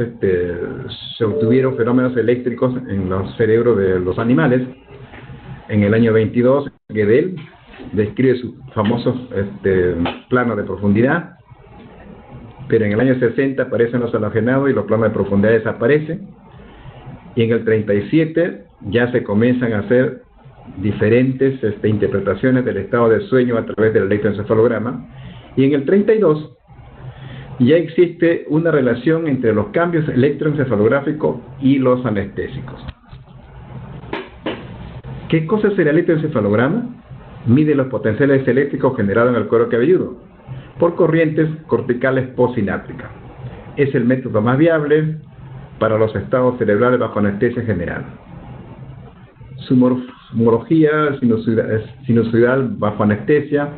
se obtuvieron fenómenos eléctricos en los cerebros de los animales. En el año 22, Gödel describe su famoso plano de profundidad, pero en el año 60 aparecen los halogenados y los planos de profundidad desaparecen, y en el 37 ya se comienzan a hacer diferentes interpretaciones del estado de sueño a través del electroencefalograma, y en el 32 ya existe una relación entre los cambios electroencefalográficos y los anestésicos. ¿Qué cosa es el electroencefalograma? Mide los potenciales eléctricos generados en el cuero cabelludo por corrientes corticales postsinápticas. Es el método más viable para los estados cerebrales bajo anestesia general. Su morfología sinusoidal bajo anestesia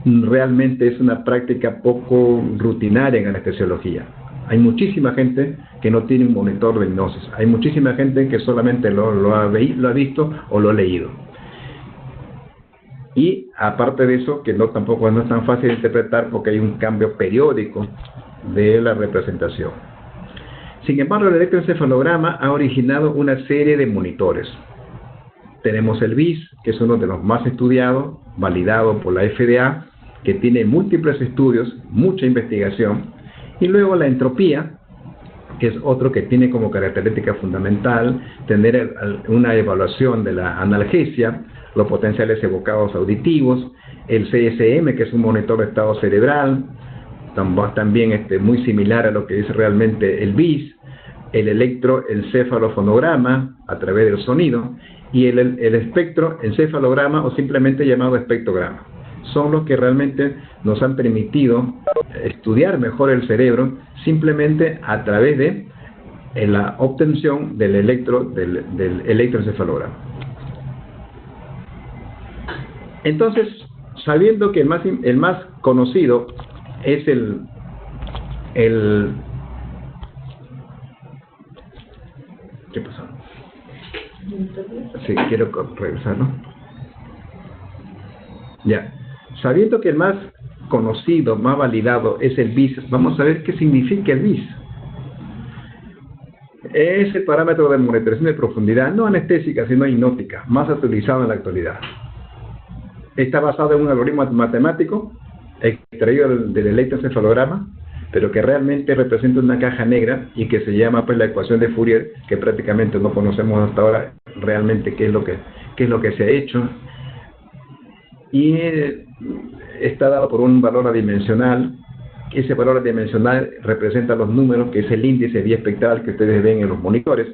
realmente es una práctica poco rutinaria en anestesiología. Hay muchísima gente que no tiene un monitor de hipnosis. Hay muchísima gente que solamente lo ha visto o lo ha leído. Y aparte de eso, que tampoco no es tan fácil de interpretar porque hay un cambio periódico de la representación. Sin embargo, el electroencefalograma ha originado una serie de monitores. Tenemos el BIS, que es uno de los más estudiados, validado por la FDA, que tiene múltiples estudios, mucha investigación. Y luego la entropía, que es otro que tiene como característica fundamental tener una evaluación de la analgesia, los potenciales evocados auditivos, el CSM, que es un monitor de estado cerebral, también muy similar a lo que es realmente el BIS, el electroencefalofonograma a través del sonido, y el espectroencefalograma, o simplemente llamado espectrograma. Son los que realmente nos han permitido estudiar mejor el cerebro simplemente a través de la obtención del electroencefalograma. Entonces, sabiendo que el más conocido es ¿qué pasó? Sí, quiero revisarlo. Ya. Sabiendo que el más conocido, más validado es el BIS, vamos a ver qué significa el BIS. Es el parámetro de monitorización de profundidad, no anestésica, sino hipnótica, más utilizado en la actualidad. Está basado en un algoritmo matemático extraído del electroencefalograma, pero que realmente representa una caja negra y que se llama, pues, la ecuación de Fourier, que prácticamente no conocemos hasta ahora realmente qué es lo que se ha hecho. Y está dado por un valor adimensional. Ese valor adimensional representa los números, que es el índice de vía espectral que ustedes ven en los monitores.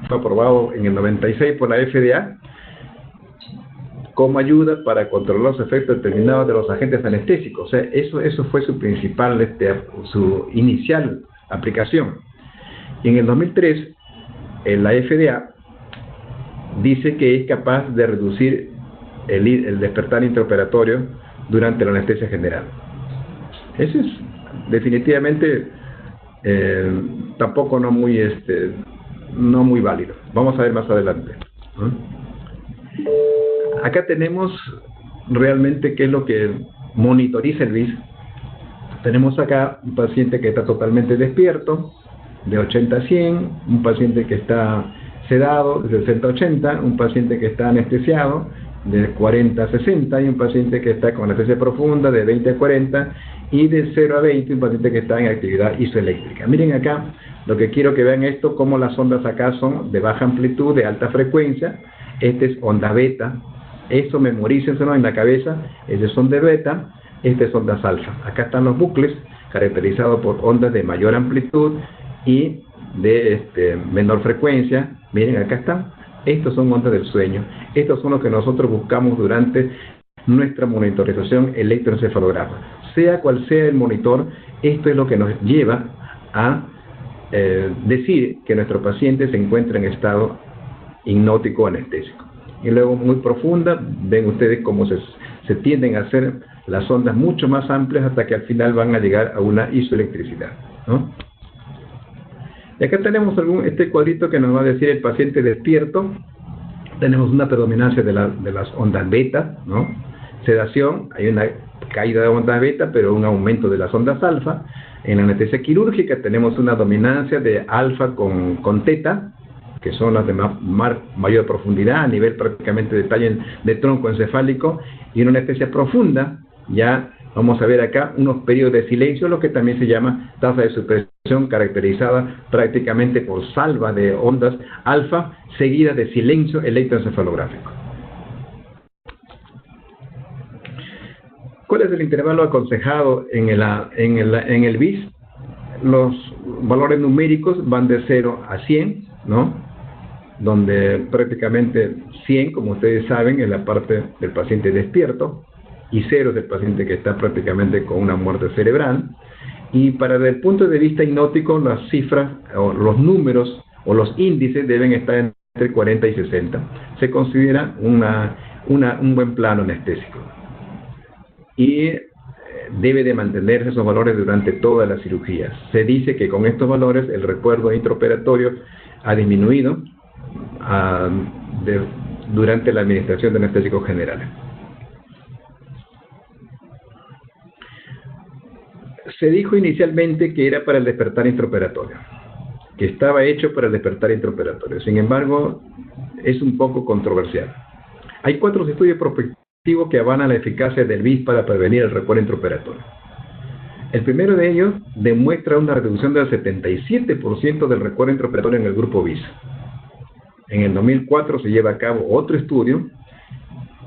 Fue aprobado en el 96 por la FDA como ayuda para controlar los efectos determinados de los agentes anestésicos. O sea, eso fue su principal, su inicial aplicación. Y en el 2003, la FDA dice que es capaz de reducir el despertar intraoperatorio durante la anestesia general. Eso es definitivamente tampoco no muy válido. Vamos a ver más adelante. Acá tenemos realmente qué es lo que monitoriza el BIS. Tenemos acá un paciente que está totalmente despierto, de 80 a 100, un paciente que está sedado, de 60 a 80, un paciente que está anestesiado, de 40 a 60, y un paciente que está con anestesia profunda, de 20 a 40, y de 0 a 20, un paciente que está en actividad isoeléctrica. Miren acá, lo que quiero que vean esto, cómo las ondas acá son de baja amplitud, de alta frecuencia. Este es onda beta. Esto memorícenselo en la cabeza. Este es onda beta, este es ondas alfa. Acá están los bucles caracterizados por ondas de mayor amplitud y de menor frecuencia. Miren, acá están. Estos son ondas del sueño. Estos son los que nosotros buscamos durante nuestra monitorización electroencefalográfica. Sea cual sea el monitor, esto es lo que nos lleva a decir que nuestro paciente se encuentra en estado hipnótico anestésico. Y luego muy profunda, ven ustedes cómo se tienden a hacer las ondas mucho más amplias hasta que al final van a llegar a una isoelectricidad, ¿no? Y acá tenemos este cuadrito que nos va a decir el paciente despierto. Tenemos una predominancia de las ondas beta, ¿no? Sedación, hay una caída de ondas beta, pero un aumento de las ondas alfa. En la anestesia quirúrgica tenemos una dominancia de alfa con teta, que son las de mayor profundidad, a nivel prácticamente de detalle de tronco encefálico, y en una anestesia profunda, ya vamos a ver acá unos periodos de silencio, lo que también se llama tasa de supresión, caracterizada prácticamente por salva de ondas alfa, seguidas de silencio electroencefalográfico. ¿Cuál es el intervalo aconsejado en el BIS? Los valores numéricos van de 0 a 100, ¿no? Donde prácticamente 100, como ustedes saben, es la parte del paciente despierto, y 0 es el paciente que está prácticamente con una muerte cerebral. Y desde el punto de vista hipnótico, las cifras, o los números, o los índices deben estar entre 40 y 60. Se considera un buen plano anestésico. Y debe de mantenerse esos valores durante toda la cirugía. Se dice que con estos valores el recuerdo intraoperatorio ha disminuido durante la administración de anestésicos generales. Se dijo inicialmente que era para el despertar intraoperatorio, que estaba hecho para el despertar intraoperatorio. Sin embargo, es un poco controversial. Hay 4 estudios prospectivos que avalan la eficacia del BIS para prevenir el recuerdo intraoperatorio. El primero de ellos demuestra una reducción del 77% del recuerdo intraoperatorio en el grupo BIS. En el 2004 se lleva a cabo otro estudio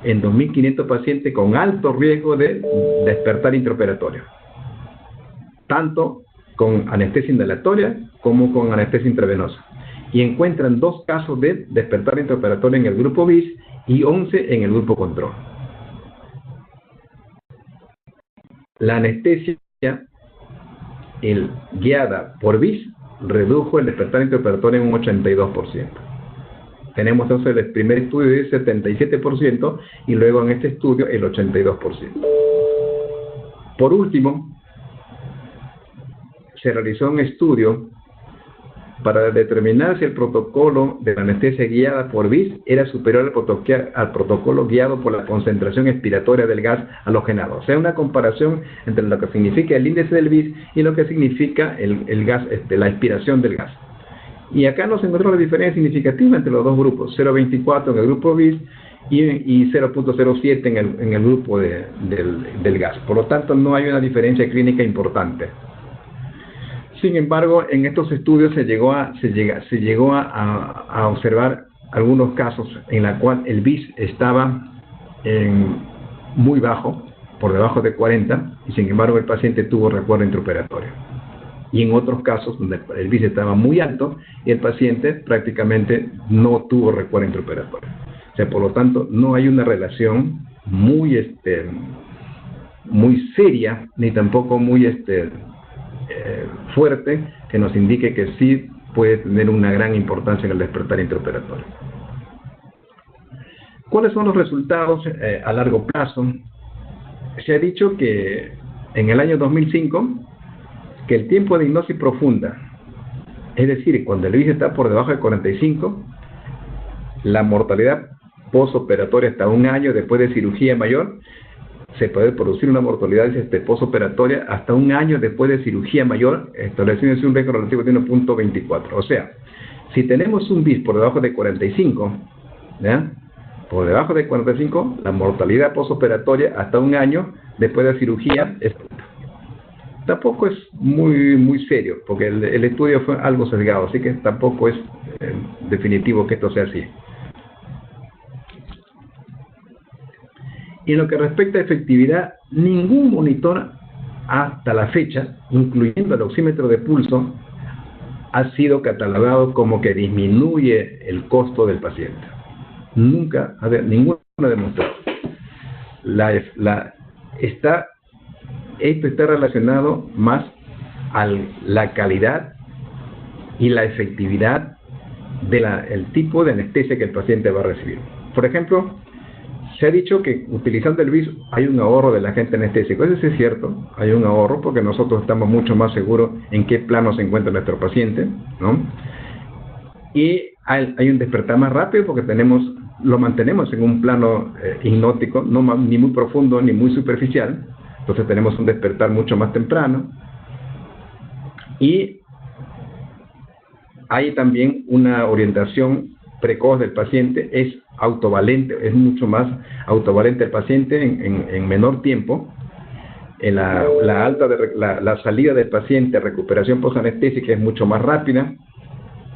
en 2.500 pacientes con alto riesgo de despertar intraoperatorio, tanto con anestesia inhalatoria como con anestesia intravenosa, y encuentran 2 casos de despertar intraoperatorio en el grupo BIS y 11 en el grupo control. La anestesia guiada por BIS redujo el despertar intraoperatorio en un 82%. Tenemos entonces el primer estudio de 77% y luego en este estudio el 82%. Por último, se realizó un estudio para determinar si el protocolo de la anestesia guiada por BIS era superior al protocolo guiado por la concentración expiratoria del gas halogenado. O sea, una comparación entre lo que significa el índice del BIS y lo que significa el gas, la expiración del gas. Y acá nos encontramos la diferencia significativa entre los dos grupos, 0.24 en el grupo BIS y 0.07 en el grupo del gas. Por lo tanto, no hay una diferencia clínica importante. Sin embargo, en estos estudios se llegó a observar algunos casos en los cuales el BIS estaba muy bajo, por debajo de 40, y sin embargo el paciente tuvo recuerdo intraoperatorio. Y en otros casos donde el BIS estaba muy alto y el paciente prácticamente no tuvo recuerdo intraoperatorio. O sea, por lo tanto, no hay una relación muy seria, ni tampoco muy fuerte, que nos indique que sí puede tener una gran importancia en el despertar intraoperatorio. ¿Cuáles son los resultados a largo plazo? Se ha dicho que en el año 2005, que el tiempo de hipnosis profunda, es decir, cuando el BIS está por debajo de 45, la mortalidad postoperatoria hasta un año después de cirugía mayor, se puede producir una mortalidad postoperatoria hasta un año después de cirugía mayor, estableciéndose un riesgo relativo de 1.24. O sea, si tenemos un BIS por debajo de 45, ¿ya? Por debajo de 45, la mortalidad postoperatoria hasta un año después de cirugía es tampoco es muy serio, porque el estudio fue algo sesgado, así que tampoco es definitivo que esto sea así. Y en lo que respecta a efectividad, ningún monitor hasta la fecha, incluyendo el oxímetro de pulso, ha sido catalogado como que disminuye el costo del paciente. Nunca, ninguno ha demostrado. esto está relacionado más a la calidad y la efectividad del tipo de anestesia que el paciente va a recibir. Por ejemplo, se ha dicho que utilizando el BIS hay un ahorro del agente anestésico. Eso sí es cierto, hay un ahorro porque nosotros estamos mucho más seguros en qué plano se encuentra nuestro paciente, ¿no? Y hay un despertar más rápido porque lo mantenemos en un plano hipnótico, ni muy profundo ni muy superficial. Entonces tenemos un despertar mucho más temprano. Y hay también una orientación precoz del paciente, es autovalente, es mucho más autovalente el paciente en menor tiempo. La salida del paciente a recuperación posanestésica es mucho más rápida.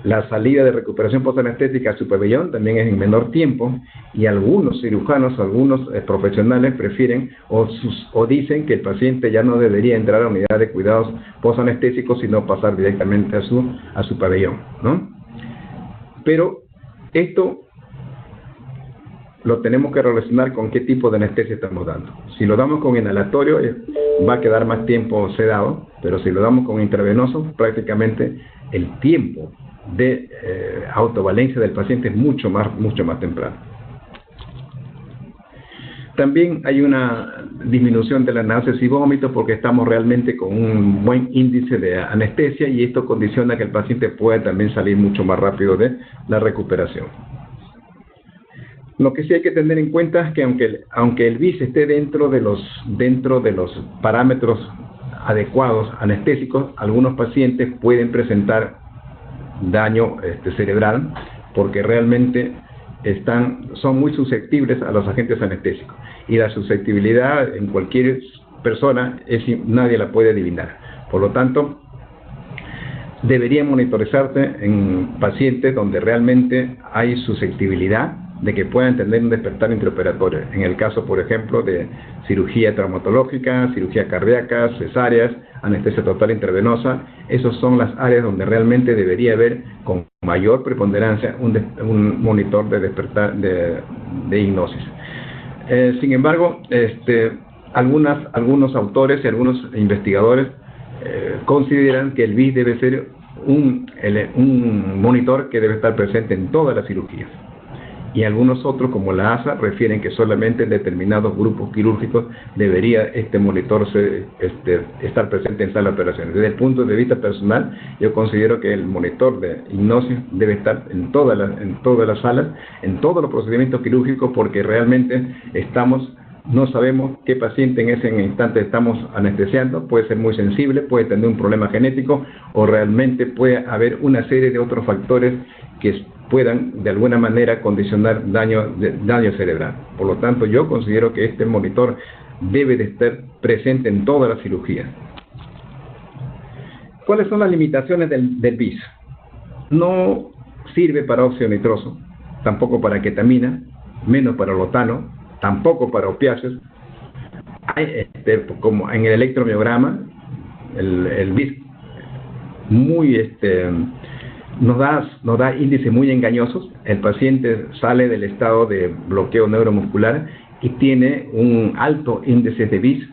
La salida de recuperación posanestésica a su pabellón también es en menor tiempo, y algunos cirujanos, algunos profesionales prefieren o dicen que el paciente ya no debería entrar a la unidad de cuidados posanestésicos, sino pasar directamente a su pabellón, ¿no? Pero esto lo tenemos que relacionar con qué tipo de anestesia estamos dando. Si lo damos con inhalatorio, va a quedar más tiempo sedado, pero si lo damos con intravenoso, prácticamente el tiempo de autovalencia del paciente es mucho más temprano. También hay una disminución de la náuseas y vómitos porque estamos realmente con un buen índice de anestesia, y esto condiciona que el paciente pueda también salir mucho más rápido de la recuperación. Lo que sí hay que tener en cuenta es que aunque el BIS esté dentro de los parámetros adecuados anestésicos, algunos pacientes pueden presentar daño cerebral porque realmente son muy susceptibles a los agentes anestésicos, y la susceptibilidad en cualquier persona nadie la puede adivinar. Por lo tanto, debería monitorizarse en pacientes donde realmente hay susceptibilidad de que puedan tener un despertar intraoperatorio. En el caso, por ejemplo, de cirugía traumatológica, cirugía cardíaca, cesáreas, anestesia total intravenosa, esas son las áreas donde realmente debería haber con mayor preponderancia un monitor de despertar de hipnosis. Sin embargo, algunos autores y algunos investigadores consideran que el BIS debe ser un monitor que debe estar presente en todas las cirugías. Y algunos otros, como la ASA, refieren que solamente en determinados grupos quirúrgicos debería este monitor estar presente en sala de operaciones. Desde el punto de vista personal, yo considero que el monitor de hipnosis debe estar en todas las salas, en todos los procedimientos quirúrgicos, porque realmente no sabemos qué paciente en ese instante estamos anestesiando. Puede ser muy sensible, puede tener un problema genético, o realmente puede haber una serie de otros factores que puedan de alguna manera condicionar daño cerebral. Por lo tanto, yo considero que este monitor debe de estar presente en todas las cirugías. ¿Cuáles son las limitaciones del BIS? No sirve para óxido nitroso, tampoco para ketamina, menos para lotano, tampoco para opiáceos. Como en el electromiograma, el BIS nos da índices muy engañosos. El paciente sale del estado de bloqueo neuromuscular y tiene un alto índice de BIS,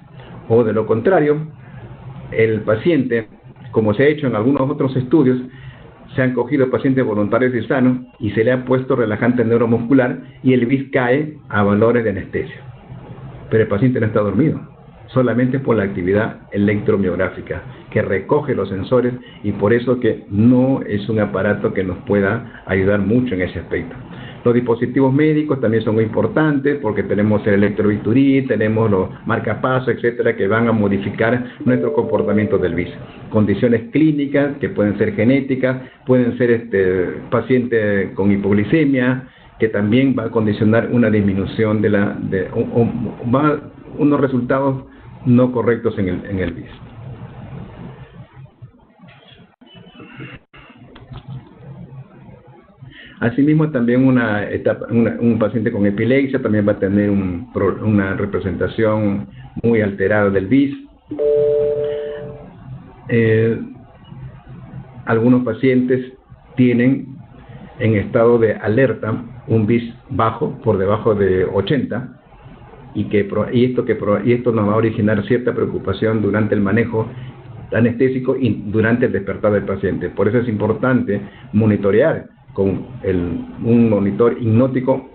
o de lo contrario, el paciente, como se ha hecho en algunos otros estudios, se han cogido pacientes voluntarios y sanos y se le ha puesto relajante neuromuscular y el BIS cae a valores de anestesia. Pero el paciente no está dormido, solamente por la actividad electromiográfica que recoge los sensores, y por eso que no es un aparato que nos pueda ayudar mucho en ese aspecto. Los dispositivos médicos también son muy importantes porque tenemos el electrobisturí, tenemos los marcapasos, etcétera, que van a modificar nuestro comportamiento del BIS. Condiciones clínicas que pueden ser genéticas, pueden ser paciente con hipoglicemia, que también va a condicionar una disminución unos resultados no correctos en el BIS. Asimismo, también un paciente con epilepsia también va a tener una representación muy alterada del BIS. Algunos pacientes tienen en estado de alerta un BIS bajo, por debajo de 80, y esto nos va a originar cierta preocupación durante el manejo anestésico y durante el despertar del paciente. Por eso es importante monitorear con un monitor hipnótico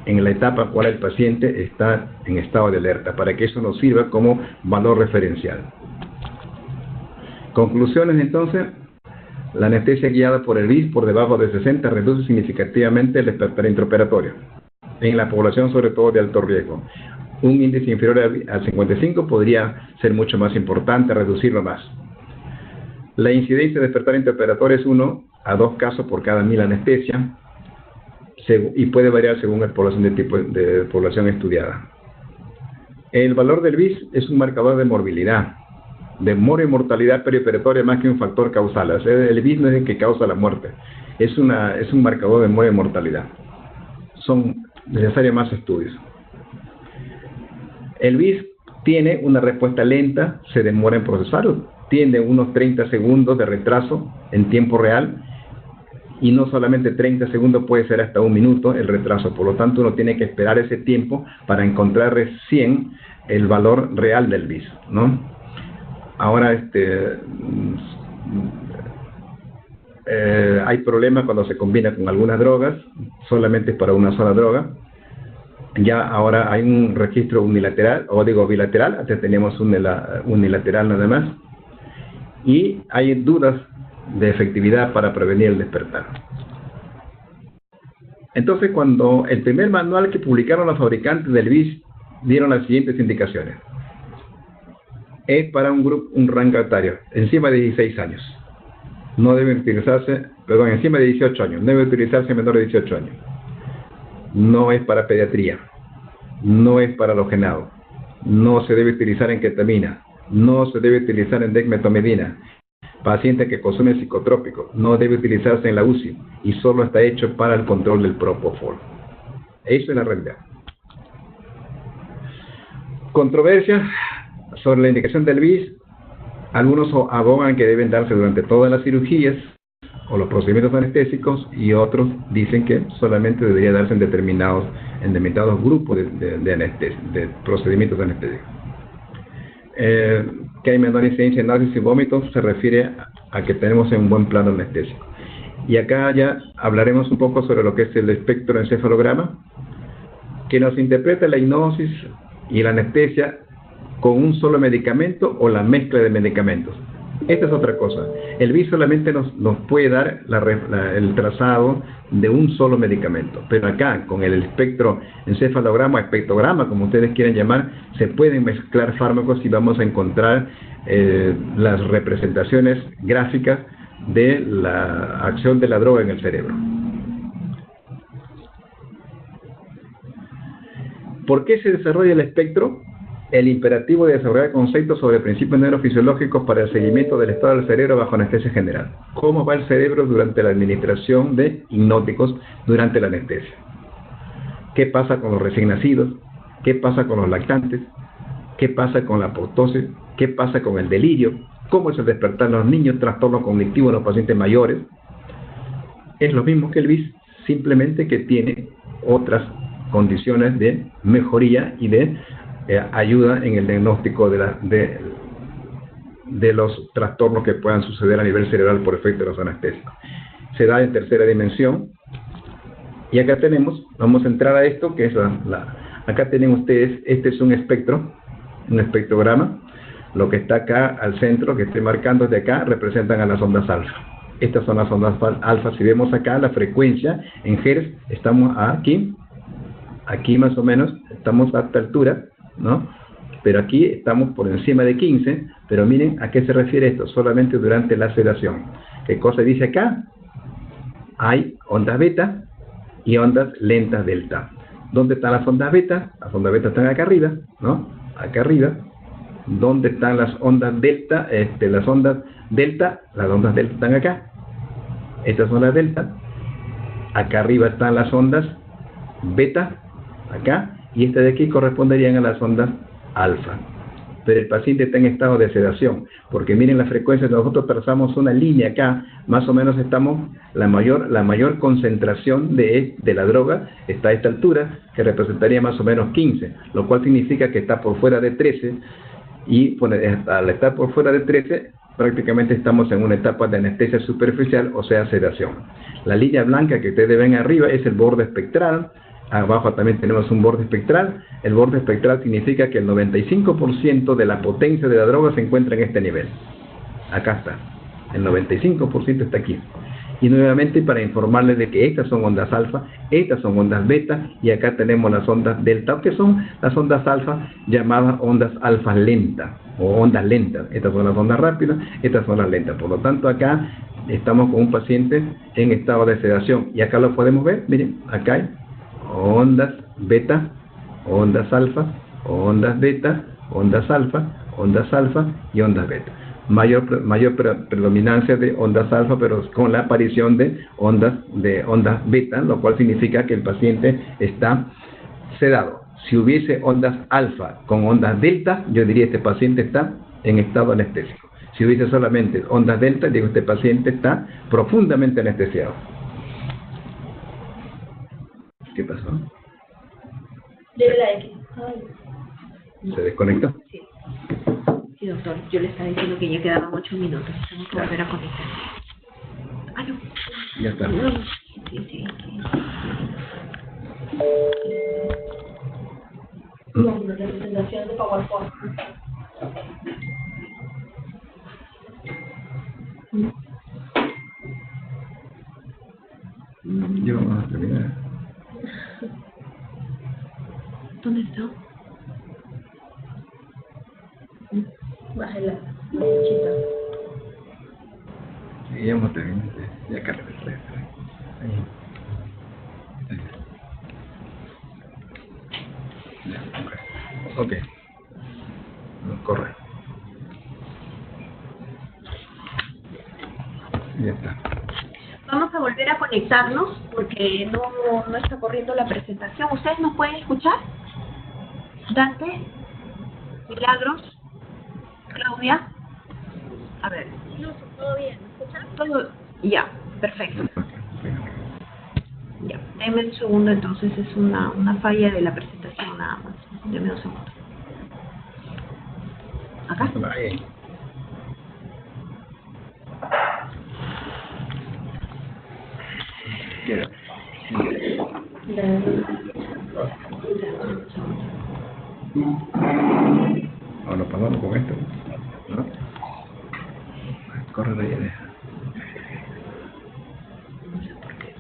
en la etapa cual el paciente está en estado de alerta, para que eso nos sirva como valor referencial. Conclusiones entonces: la anestesia guiada por el BIS por debajo de 60 reduce significativamente el despertar intraoperatorio en la población, sobre todo de alto riesgo. Un índice inferior al 55 podría ser mucho más importante, reducirlo más. La incidencia de despertar intraoperatorio es 1 a 2 casos por cada 1000 anestesia y puede variar según la población de población estudiada. El valor del BIS es un marcador de morbilidad, de mortalidad perioperatoria más que un factor causal. O sea, el BIS no es el que causa la muerte, es un marcador de mortalidad. Son necesarios más estudios. El BIS tiene una respuesta lenta, se demora en procesarlo, tiene unos 30 segundos de retraso en tiempo real, y no solamente 30 segundos, puede ser hasta 1 minuto el retraso. Por lo tanto, uno tiene que esperar ese tiempo para encontrar recién el valor real del BIS, ¿no? Ahora, hay problemas cuando se combina con algunas drogas, solamente para una sola droga. Ya ahora hay un registro unilateral, o digo bilateral, antes teníamos unilateral nada más, y hay dudas de efectividad para prevenir el despertar. Entonces, cuando el primer manual que publicaron los fabricantes del BIS dieron las siguientes indicaciones: es para un rango etario encima de 16 años, no debe utilizarse, encima de 18 años, no debe utilizarse en menor de 18 años. No es para pediatría, no es para halogenado, no se debe utilizar en ketamina, no se debe utilizar en dexmedetomidina. Paciente que consume psicotrópicos, no debe utilizarse en la UCI y solo está hecho para el control del propofol. Eso es la realidad. Controversias sobre la indicación del BIS. Algunos abogan que deben darse durante todas las cirugías o los procedimientos anestésicos, y otros dicen que solamente debería darse en determinados grupos de procedimientos anestésicos. Que hay menor incidencia de náuseas y vómitos se refiere a que tenemos un buen plano anestésico. Y acá ya hablaremos un poco sobre lo que es el espectroencefalograma, que nos interpreta la hipnosis y la anestesia con un solo medicamento o la mezcla de medicamentos. Esta es otra cosa. El BIS solamente nos puede dar el trazado de un solo medicamento, pero acá con el espectroencefalograma o espectrograma, como ustedes quieran llamar, se pueden mezclar fármacos y vamos a encontrar las representaciones gráficas de la acción de la droga en el cerebro. ¿Por qué se desarrolla el espectro? El imperativo de desarrollar conceptos sobre principios neurofisiológicos para el seguimiento del estado del cerebro bajo anestesia general. ¿Cómo va el cerebro durante la administración de hipnóticos durante la anestesia? ¿Qué pasa con los recién nacidos? ¿Qué pasa con los lactantes? ¿Qué pasa con la apoptosis? ¿Qué pasa con el delirio? ¿Cómo es el despertar en los niños? Trastorno cognitivo en los pacientes mayores. Es lo mismo que el BIS, simplemente que tiene otras condiciones de mejoría y de ayuda en el diagnóstico de los trastornos que puedan suceder a nivel cerebral por efecto de los anestésicos. Se da en tercera dimensión. Y acá tenemos, vamos a entrar a esto, que es acá tienen ustedes, este es un espectro, un espectrograma. Lo que está acá al centro, que estoy marcando de acá, representan a las ondas alfa. Estas son las ondas alfa. Si vemos acá la frecuencia en Hz, estamos aquí más o menos, estamos a esta altura, ¿no? Pero aquí estamos por encima de 15, pero miren a qué se refiere esto, solamente durante la sedación. ¿Qué cosa dice acá? Hay ondas beta y ondas lentas delta. ¿Dónde están las ondas beta? Las ondas beta están acá arriba, ¿no? Acá arriba. ¿Dónde están las ondas delta? Las ondas delta están acá. Estas son las delta. Acá arriba están las ondas beta, acá. Y esta de aquí corresponderían a las ondas alfa. pero el paciente está en estado de sedación, porque miren la frecuencia, nosotros trazamos una línea acá, más o menos estamos, la mayor concentración de la droga está a esta altura, que representaría más o menos 15, lo cual significa que está por fuera de 13, y al estar por fuera de 13, prácticamente estamos en una etapa de anestesia superficial, o sea, sedación. La línea blanca que ustedes ven arriba es el borde espectral, abajo también tenemos un borde espectral. El borde espectral significa que el 95% de la potencia de la droga se encuentra en este nivel. Acá está, el 95% está aquí. Y nuevamente para informarles de que estas son ondas alfa, estas son ondas beta, y acá tenemos las ondas delta, que son las ondas alfa llamadas ondas alfa lentas, o ondas lentas. Estas son las ondas rápidas, estas son las lentas. Por lo tanto, acá estamos con un paciente en estado de sedación. Y acá lo podemos ver, miren, acá hay ondas beta, ondas alfa, ondas beta, ondas alfa y ondas beta. Mayor predominancia de ondas alfa, pero con la aparición de ondas beta, lo cual significa que el paciente está sedado. Si hubiese ondas alfa con ondas delta, yo diría este paciente está en estado anestésico. Si hubiese solamente ondas delta, digo este paciente está profundamente anestesiado. ¿Qué pasó? Debe la X. ¿Se desconectó? Sí. Sí, doctor, yo le estaba diciendo que ya quedaban 8 minutos. Tengo que volver a conectar. Ah, no. Ya está. No. Sí. No, la presentación de PowerPoint. Ya vamos a terminar. ¿Dónde está? Bájela, la flechita. Sí, ya vamos a terminar. Ya carga el resto. Ahí. Ya, ok. Corre. Ya está. Vamos a volver a conectarnos porque no está corriendo la presentación. ¿Ustedes nos pueden escuchar? Dante, Milagros, Claudia. A ver. No, todo bien, ¿me escuchan? Todo. Ya, perfecto. Ya, denme un segundo, entonces es una falla de la presentación nada más. Denme un segundo. ¿Acá? Ahí. Queda. Ahora pasamos con esto, ¿no? Corre de ahí. No sé por qué.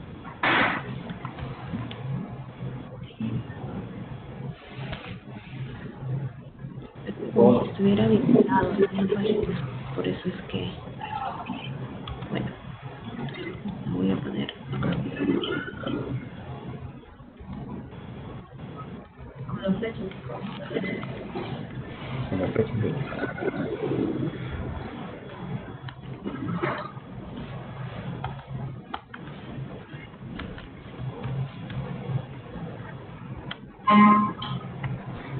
Como si estuviera vinculado, por eso es que... Bueno, lo voy a poner acá. Con los flechas. Con la flecha.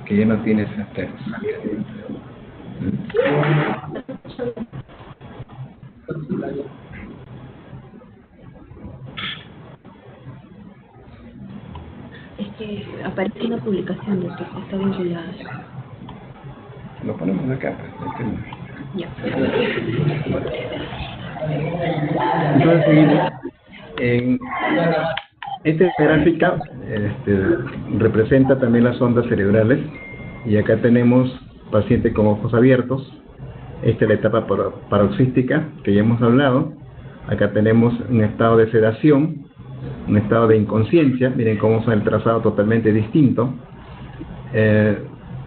Que ya no tienes salida. Es que aparece una publicación de que está vinculada. Lo ponemos acá, pues. Ya. Entonces seguimos. Esta gráfica representa también las ondas cerebrales, y acá tenemos pacientes con ojos abiertos. Esta es la etapa paroxística que ya hemos hablado. Acá tenemos un estado de sedación, un estado de inconsciencia. Miren cómo es el trazado totalmente distinto.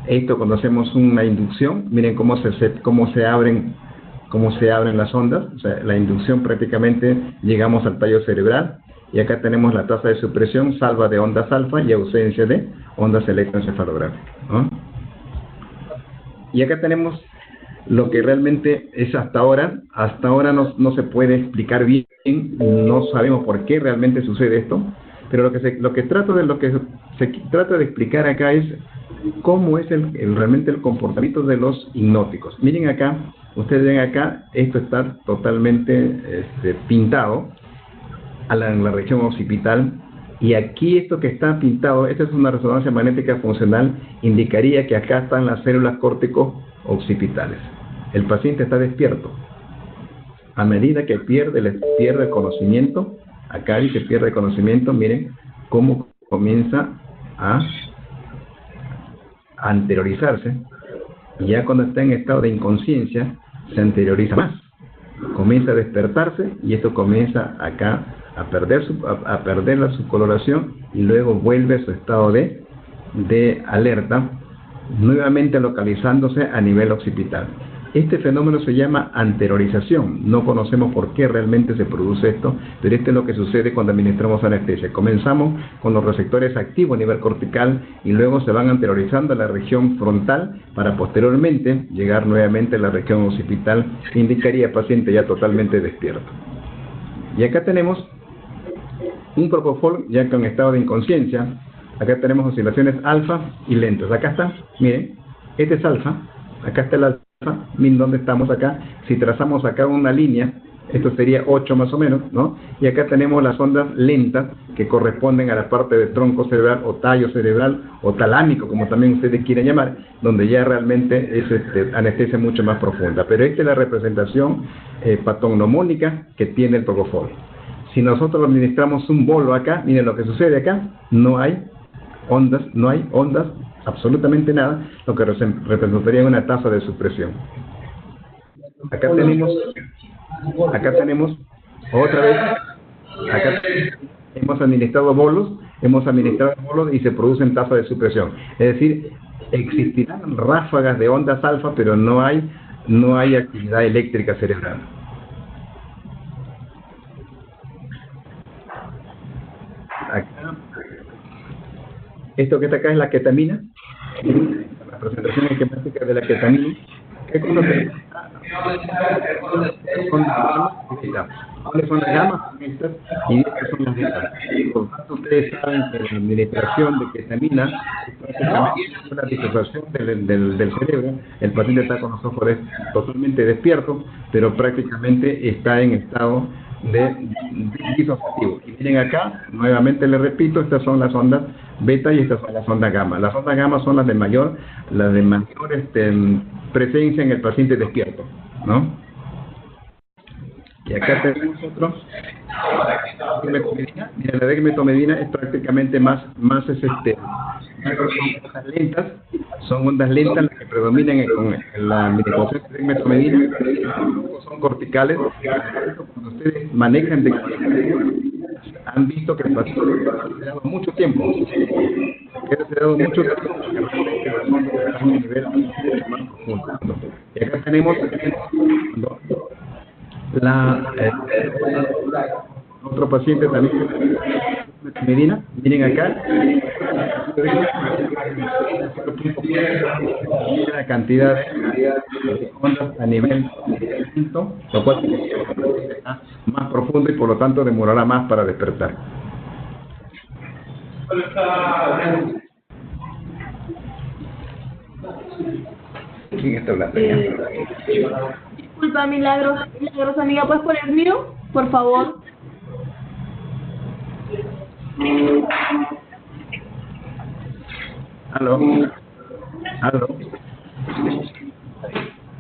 Esto cuando hacemos una inducción, miren cómo se abren las ondas. O sea, la inducción prácticamente llegamos al tallo cerebral, y acá tenemos la tasa de supresión, salva de ondas alfa y ausencia de ondas electroencefalográficas, ¿no? Y acá tenemos lo que realmente es hasta ahora no se puede explicar bien, no sabemos por qué realmente sucede esto, pero lo que se trata de explicar acá es cómo es realmente el comportamiento de los hipnóticos. Miren acá, ustedes ven acá, esto está totalmente pintado en la región occipital, y aquí esto que está pintado, esta es una resonancia magnética funcional, indicaría que acá están las células córtico-occipitales. El paciente está despierto. A medida que pierde el conocimiento, acá dice pierde el conocimiento, miren cómo comienza a anteriorizarse, y ya cuando está en estado de inconsciencia, se anterioriza más. Comienza a despertarse, y esto comienza acá a perder la subcoloración, y luego vuelve a su estado de alerta, nuevamente localizándose a nivel occipital. Este fenómeno se llama anteriorización. No conocemos por qué realmente se produce esto, pero esto es lo que sucede cuando administramos anestesia. Comenzamos con los receptores activos a nivel cortical, y luego se van anteriorizando a la región frontal para posteriormente llegar nuevamente a la región occipital, que indicaría paciente ya totalmente despierto. Y acá tenemos un propofol ya con estado de inconsciencia. Acá tenemos oscilaciones alfa y lentas. Acá está, miren, este es alfa, acá está el alfa. Miren dónde estamos acá. Si trazamos acá una línea, esto sería 8 más o menos, ¿no? Y acá tenemos las ondas lentas que corresponden a la parte del tronco cerebral o tallo cerebral o talámico, como también ustedes quieren llamar, donde ya realmente es anestesia mucho más profunda. Pero esta es la representación patognomónica que tiene el propofol. Si nosotros administramos un bolo acá, miren lo que sucede acá, no hay ondas, absolutamente nada, lo que representaría una tasa de supresión. Acá tenemos otra vez, acá hemos administrado bolos y se producen tasas de supresión. Es decir, existirán ráfagas de ondas alfa, pero no hay actividad eléctrica cerebral. Acá, esto que está acá es la ketamina, la presentación esquemática de la ketamina. ¿Qué cosa tenemos? ¿Cuáles son las gamas? Estas, y estas son las betas. Por tanto, ustedes saben que la administración de ketamina es prácticamente una disociación del cerebro. El paciente está con los ojos totalmente despierto, pero prácticamente está en estado de disociativo. Y miren acá, nuevamente les repito, estas son las ondas beta y estas son las ondas gamma. Las ondas gamma son las de mayor presencia en el paciente despierto, ¿no? Y acá tenemos otro. Mira, la dexmetomedina es prácticamente más son ondas lentas las que predominan con la administración de dexmetomedina, son corticales. Cuando ustedes manejan han visto que el paciente ha dado mucho tiempo. A un nivel más profundo. Y acá tenemos otro paciente también medina, miren acá la cantidad de ondas a nivel distinto, lo cual está más profundo y por lo tanto demorará más para despertar. ¿Quién está hablando? Disculpa, Milagros, amiga, ¿puedes poner mute, por favor? Aló.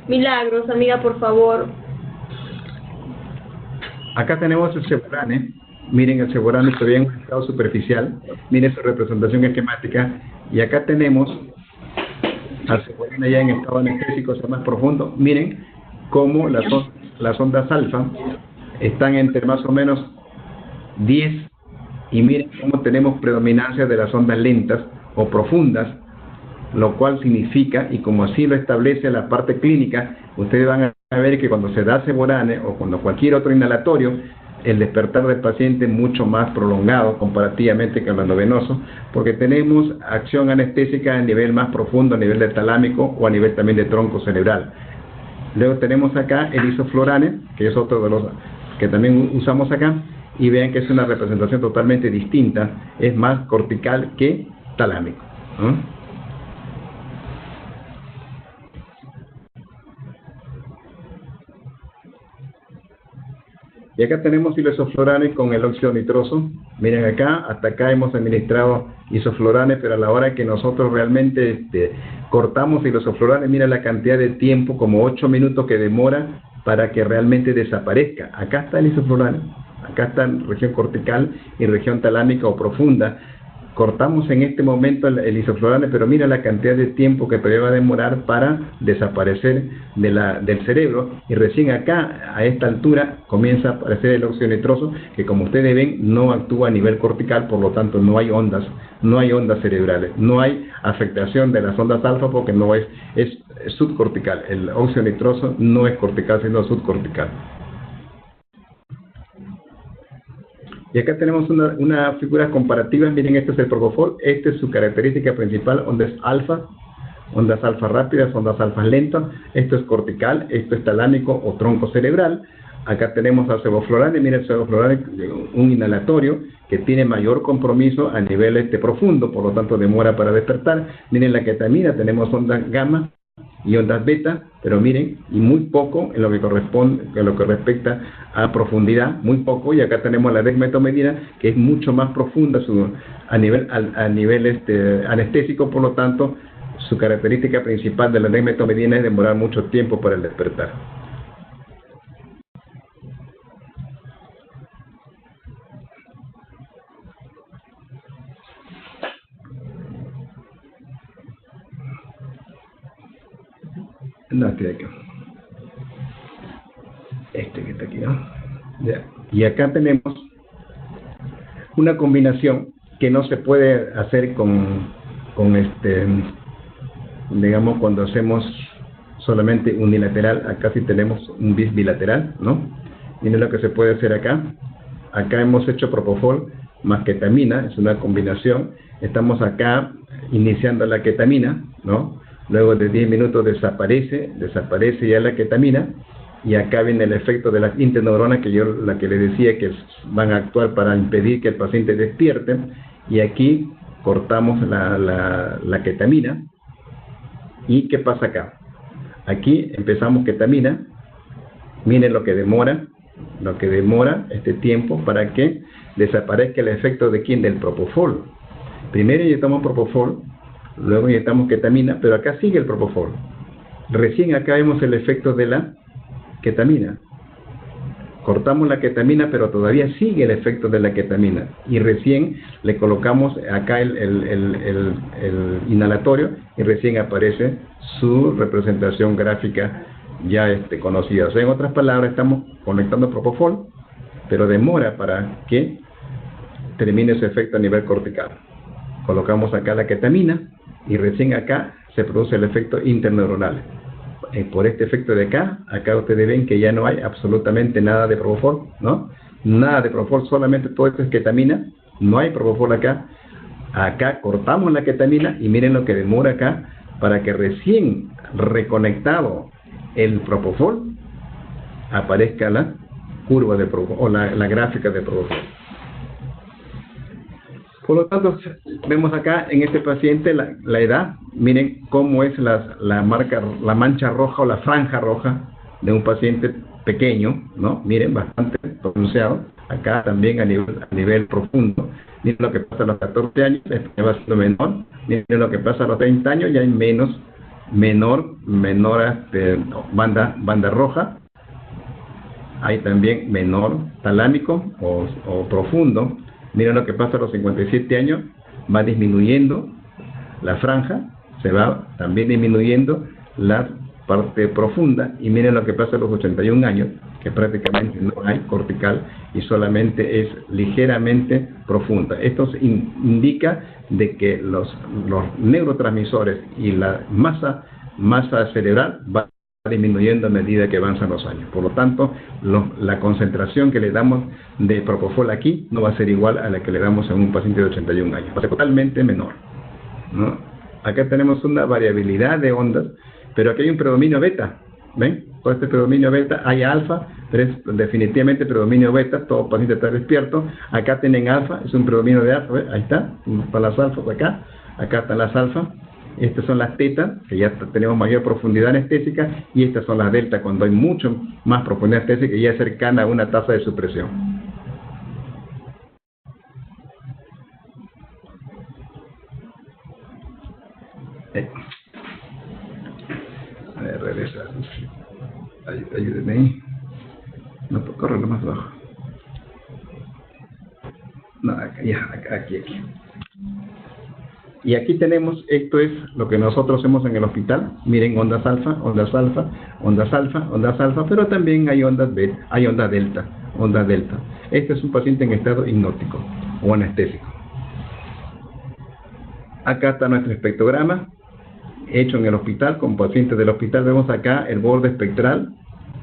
Milagros, amiga, por favor. Acá tenemos el seborane. Miren, el seborane todavía en un estado superficial. Miren su representación esquemática. Y acá tenemos al seborane ya en estado anestésico, sea más profundo. Miren cómo las ondas alfa están entre más o menos 10, y miren cómo tenemos predominancia de las ondas lentas o profundas, lo cual significa, y como así lo establece la parte clínica, ustedes van a ver que cuando se da seborane o cuando cualquier otro inhalatorio, el despertar del paciente es mucho más prolongado comparativamente que el endovenoso, porque tenemos acción anestésica a nivel más profundo, a nivel del talámico o a nivel también de tronco cerebral. Luego tenemos acá el isoflurane, que es otro de los que también usamos acá, y vean que es una representación totalmente distinta, es más cortical que talámico, ¿no? Y acá tenemos isofluranes con el óxido nitroso. Miren acá, hasta acá hemos administrado isofluranes, pero a la hora que nosotros realmente cortamos isofluranes, mira la cantidad de tiempo, como 8 minutos que demora para que realmente desaparezca. Acá está el isoflurane, acá está en región cortical y región talámica o profunda. Cortamos en este momento el isoflurane, pero mira la cantidad de tiempo que todavía va a demorar para desaparecer del cerebro, y recién acá, a esta altura, comienza a aparecer el óxido nitroso, que como ustedes ven, no actúa a nivel cortical, por lo tanto no hay ondas cerebrales, no hay afectación de las ondas alfa porque no es subcortical. El óxido nitroso no es cortical, sino subcortical. Y acá tenemos una figura comparativa. Miren, este es el propofol, esta es su característica principal, ondas alfa rápidas, ondas alfa lentas. Esto es cortical, esto es talámico o tronco cerebral. Acá tenemos al sevoflurane, miren el sevoflurane, un inhalatorio que tiene mayor compromiso a nivel profundo, por lo tanto demora para despertar. Miren la ketamina, tenemos ondas gamma y ondas beta, pero miren, y muy poco en lo que respecta a profundidad, muy poco. Y acá tenemos la dexmetomidina, que es mucho más profunda a nivel anestésico, por lo tanto su característica principal de la dexmetomidina es demorar mucho tiempo para el despertar. No, este de acá. Este que está aquí, ¿no? Ya. Y acá tenemos una combinación que no se puede hacer digamos, cuando hacemos solamente unilateral. Acá sí tenemos un bilateral, ¿no? Miren lo que se puede hacer acá. Acá hemos hecho propofol más ketamina, es una combinación. Estamos acá iniciando la ketamina, ¿no? Luego de 10 minutos desaparece ya la ketamina, y acá viene el efecto de las interneuronas la que les decía que van a actuar para impedir que el paciente despierte. Y aquí cortamos la ketamina. ¿Y qué pasa acá? Aquí empezamos ketamina. Miren lo que demora este tiempo para que desaparezca el efecto de ¿quién? Del propofol. Primero inyectamos propofol, luego inyectamos ketamina, pero acá sigue el propofol. Recién acá vemos el efecto de la ketamina. Cortamos la ketamina, pero todavía sigue el efecto de la ketamina. Y recién le colocamos acá el inhalatorio, y recién aparece su representación gráfica ya conocida. O sea, en otras palabras, estamos conectando propofol, pero demora para que termine su efecto a nivel cortical. Colocamos acá la ketamina, y recién acá se produce el efecto interneuronal. Por este efecto de acá ustedes ven que ya no hay absolutamente nada de propofol, ¿no? Nada de propofol, solamente todo esto es ketamina, no hay propofol acá. Acá cortamos la ketamina, y miren lo que demora acá para que recién reconectado el propofol aparezca la curva de propofol, o la gráfica de propofol. Por lo tanto, vemos acá en este paciente la edad. Miren cómo es la mancha roja o la franja roja de un paciente pequeño, ¿no? Miren, bastante pronunciado. Acá también a nivel profundo. Miren lo que pasa a los 14 años, ya va siendo menor. Miren lo que pasa a los 30 años, ya hay menor banda roja. Hay también menor talámico o profundo. Miren lo que pasa a los 57 años, va disminuyendo la franja, se va también disminuyendo la parte profunda. Y miren lo que pasa a los 81 años, que prácticamente no hay cortical y solamente es ligeramente profunda. Esto indica de que los neurotransmisores y la masa cerebral va disminuyendo a medida que avanzan los años. Por lo tanto, la concentración que le damos de propofol aquí no va a ser igual a la que le damos a un paciente de 81 años. Va a ser totalmente menor, ¿no? Acá tenemos una variabilidad de ondas, pero aquí hay un predominio beta. ¿Ven? Por este predominio beta hay alfa, pero es definitivamente predominio beta. Todo paciente está despierto. Acá tienen alfa, es un predominio de alfa. ¿Ven? Ahí está, están las alfas acá están las alfa. Estas son las teta, que ya tenemos mayor profundidad anestésica, y estas son las delta, cuando hay mucho más profundidad anestésica y ya cercana a una tasa de supresión. A ver, regresa. Ayúdenme ahí. No, corre lo más abajo. No, acá, ya, aquí. Y aquí tenemos, esto es lo que nosotros hacemos en el hospital. Miren, ondas alfa, ondas alfa, ondas alfa, ondas alfa, pero también hay ondas beta, hay ondas delta, ondas delta. Este es un paciente en estado hipnótico o anestésico. Acá está nuestro espectrograma, hecho en el hospital, con pacientes del hospital. Vemos acá el borde espectral,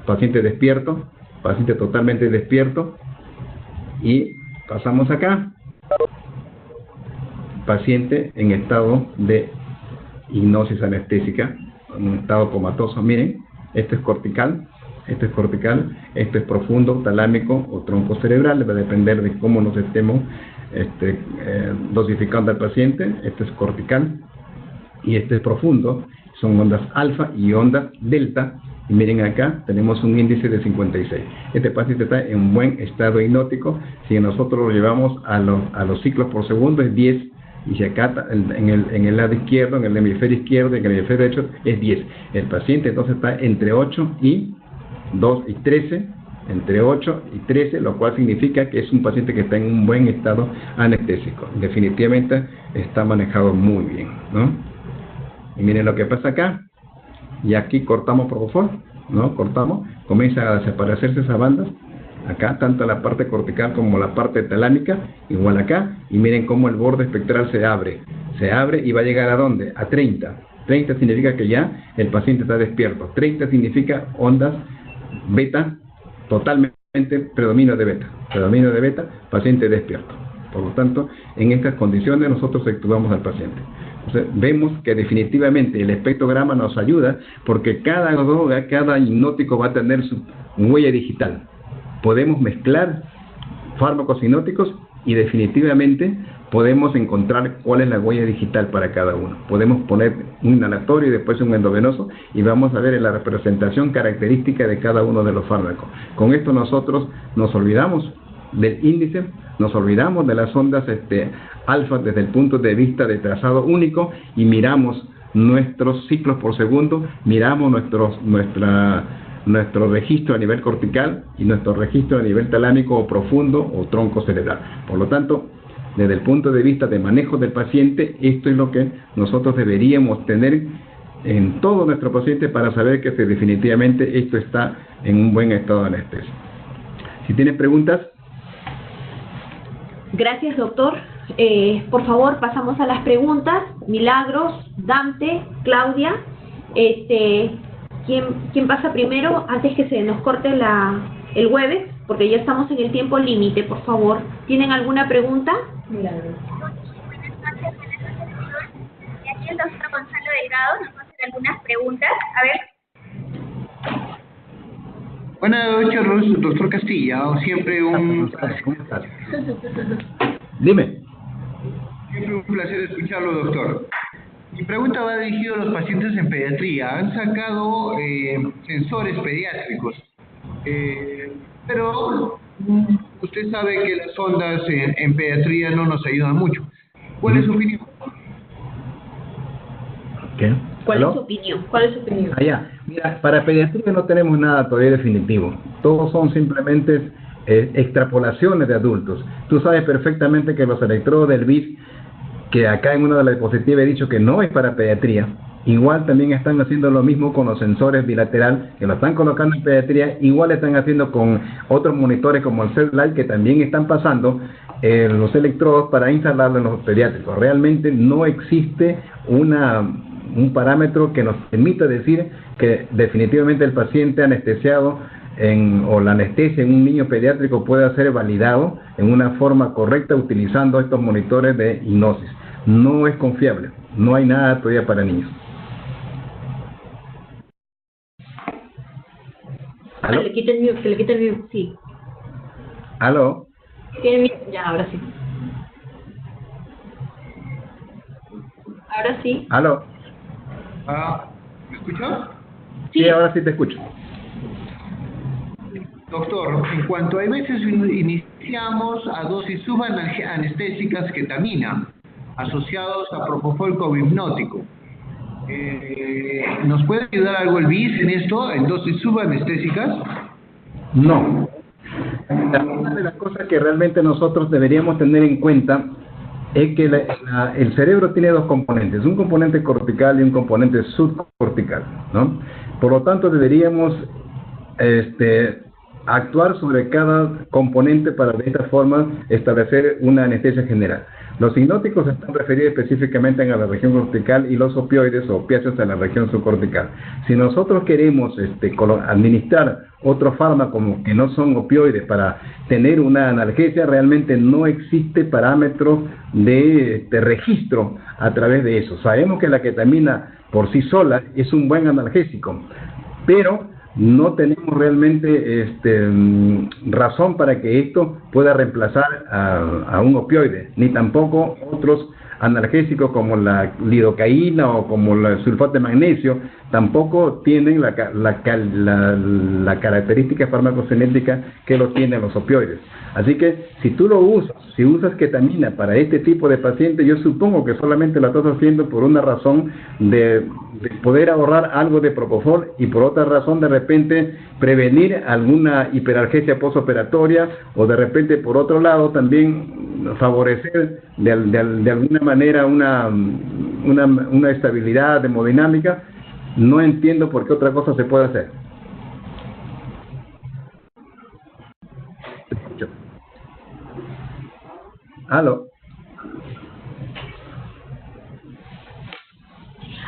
paciente despierto, paciente totalmente despierto, y pasamos acá, paciente en estado de hipnosis anestésica, en un estado comatoso. Miren, esto es cortical, esto es profundo, talámico o tronco cerebral, va a depender de cómo nos estemos dosificando al paciente. Este es cortical y este es profundo, son ondas alfa y ondas delta. Y miren, acá tenemos un índice de 56. Este paciente está en un buen estado hipnótico. Si nosotros lo llevamos a los ciclos por segundo, es 10. Y si acá en el lado izquierdo, en el hemisferio izquierdo y en el hemisferio derecho, es 10. El paciente entonces está entre 8 y 2 y 13, entre 8 y 13, lo cual significa que es un paciente que está en un buen estado anestésico. Definitivamente está manejado muy bien, ¿no? Y miren lo que pasa acá. Y aquí cortamos, por favor, ¿no? Cortamos, comienza a desaparecerse esas bandas. Acá, tanto la parte cortical como la parte talámica, igual acá. Y miren cómo el borde espectral se abre y va a llegar ¿a dónde? A 30. 30 significa que ya el paciente está despierto. 30 significa ondas beta, totalmente predominio de beta, paciente despierto. Por lo tanto, en estas condiciones nosotros actuamos al paciente. Entonces, vemos que definitivamente el espectrograma nos ayuda, porque cada droga, cada hipnótico va a tener su huella digital. Podemos mezclar fármacos hipnóticos y definitivamente podemos encontrar cuál es la huella digital para cada uno. Podemos poner un inhalatorio y después un endovenoso y vamos a ver la representación característica de cada uno de los fármacos. Con esto nosotros nos olvidamos del índice, nos olvidamos de las ondas alfa desde el punto de vista de trazado único y miramos nuestros ciclos por segundo, miramos nuestro registro a nivel cortical y nuestro registro a nivel talámico o profundo o tronco cerebral. Por lo tanto, desde el punto de vista de manejo del paciente, esto es lo que nosotros deberíamos tener en todo nuestro paciente para saber que definitivamente esto está en un buen estado de anestesia. Si tienen preguntas. Gracias, doctor. Por favor, pasamos a las preguntas. Milagros, Dante, Claudia. ¿Quién pasa primero antes que se nos corte el Webex? Porque ya estamos en el tiempo límite, por favor. ¿Tienen alguna pregunta? Milagros. Buenas noches, doctor. Y aquí el doctor Gonzalo Delgado nos va a hacer algunas preguntas. A ver. Buenas noches, doctor Castilla. Siempre un Dime. Siempre un placer escucharlo, doctor. Mi pregunta va dirigida a los pacientes en pediatría. Han sacado sensores pediátricos, pero usted sabe que las ondas en pediatría no nos ayudan mucho. ¿Cuál es su opinión? ¿Qué? ¿Cuál es su opinión? ¿Cuál es su opinión? Allá. Mira, para pediatría no tenemos nada todavía definitivo. Todos son simplemente extrapolaciones de adultos. Tú sabes perfectamente que los electrodos del BIS, que acá en una de las diapositivas he dicho que no es para pediatría, igual también están haciendo lo mismo con los sensores bilateral, que lo están colocando en pediatría, igual están haciendo con otros monitores como el CELLIGHT, que también están pasando los electrodos para instalarlos en los pediátricos. Realmente no existe un parámetro que nos permita decir que definitivamente el paciente anestesiado o la anestesia en un niño pediátrico pueda ser validado en una forma correcta utilizando estos monitores de hipnosis. No es confiable, no hay nada todavía para niños. ¿Aló? Que le quite el mute, sí. ¿Aló? Ya, ahora sí. Ahora sí. ¿Aló? ¿Me escucha? Sí, ahora sí te escucho. Doctor, en cuanto a veces iniciamos a dosis subanestésicas ketamina, asociados a propofol hipnótico. ¿Nos puede ayudar algo el BIS en esto, en dosis subanestésicas? No. Una de las cosas que realmente nosotros deberíamos tener en cuenta es que el cerebro tiene dos componentes, un componente cortical y un componente subcortical, ¿no? Por lo tanto, deberíamos actuar sobre cada componente para de esta forma establecer una anestesia general. Los hipnóticos están referidos específicamente a la región cortical y los opioides o opiáceos a la región subcortical. Si nosotros queremos administrar otro fármaco que no son opioides para tener una analgesia, realmente no existe parámetro de registro a través de eso. Sabemos que la ketamina por sí sola es un buen analgésico, pero no tenemos realmente razón para que esto pueda reemplazar a un opioide, ni tampoco otros analgésicos como la lidocaína o como el sulfato de magnesio, tampoco tienen la característica farmacocinética que lo tienen los opioides. Así que si tú lo usas, si usas ketamina para este tipo de pacientes, yo supongo que solamente la estás haciendo por una razón de poder ahorrar algo de propofol y por otra razón de repente prevenir alguna hiperalgesia postoperatoria o de repente por otro lado también favorecer de alguna manera una estabilidad hemodinámica. No entiendo por qué otra cosa se puede hacer. ¿Aló?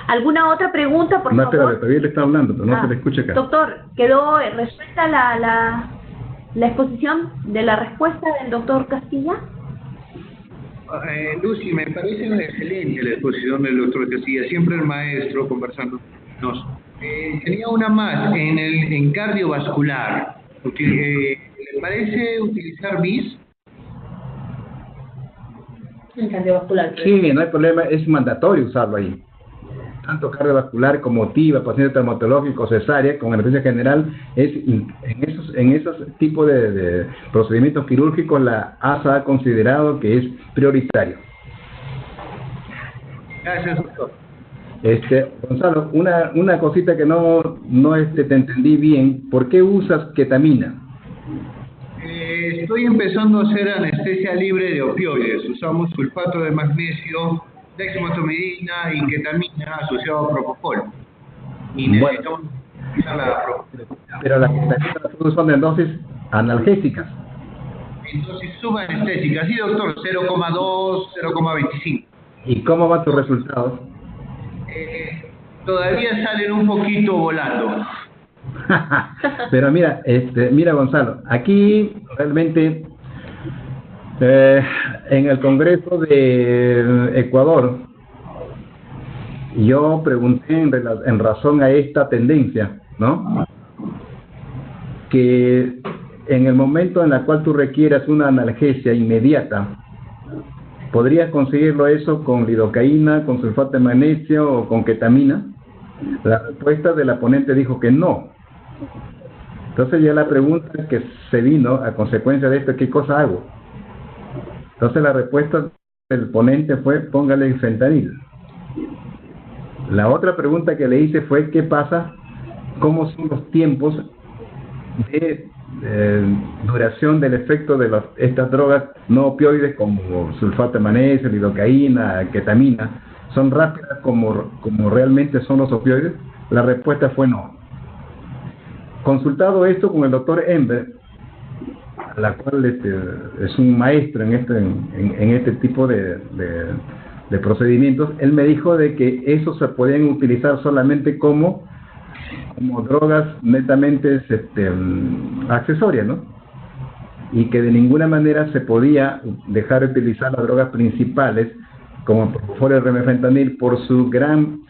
¿Alguna otra pregunta, por no, favor? Espérate, todavía le está hablando, pero no se le escucha acá. Doctor, ¿quedó resuelta la exposición de la respuesta del doctor Castilla? Lucy, me parece excelente la exposición del doctor Castilla, siempre el maestro conversando con nosotros. Tenía una más, en cardiovascular. ¿Le parece utilizar BIS? En cardiovascular. Sí, no hay problema, es mandatorio usarlo ahí. Tanto cardiovascular como TIVA, paciente traumatológico, cesárea, con anestesia general, en esos tipos de procedimientos quirúrgicos la ASA ha considerado que es prioritario. Gracias, doctor. Gonzalo, una cosita que no te entendí bien, ¿por qué usas ketamina? Estoy empezando a hacer anestesia libre de opioides. Usamos sulfato de magnesio, dexmedetomidina y ketamina asociado a propofol. Y necesitamos utilizar la propofol. Pero las ketaminas son de dosis analgésicas. En dosis subanestésica, sí, doctor, 0,2, 0,25. ¿Y cómo van tus resultados? Todavía salen un poquito volando. Pero mira, Gonzalo, aquí realmente en el Congreso de Ecuador yo pregunté en razón a esta tendencia, ¿no? Que en el momento en el cual tú requieras una analgesia inmediata, ¿podrías conseguirlo eso con lidocaína, con sulfato de magnesio o con ketamina? La respuesta de la ponente dijo que no. Entonces ya la pregunta que se vino a consecuencia de esto, ¿qué cosa hago? Entonces la respuesta del ponente fue, póngale fentanil. La otra pregunta que le hice fue, ¿qué pasa? ¿Cómo son los tiempos de duración del efecto de estas drogas no opioides como sulfato de magnesio, lidocaína, ketamina? ¿Son rápidas como realmente son los opioides? La respuesta fue no. Consultado esto con el doctor Ember, a la cual es un maestro en este tipo de procedimientos, él me dijo de que esos se podían utilizar solamente como drogas netamente accesorias, ¿no? Y que de ninguna manera se podía dejar de utilizar las drogas principales como el propofol y el remifentanil por su gran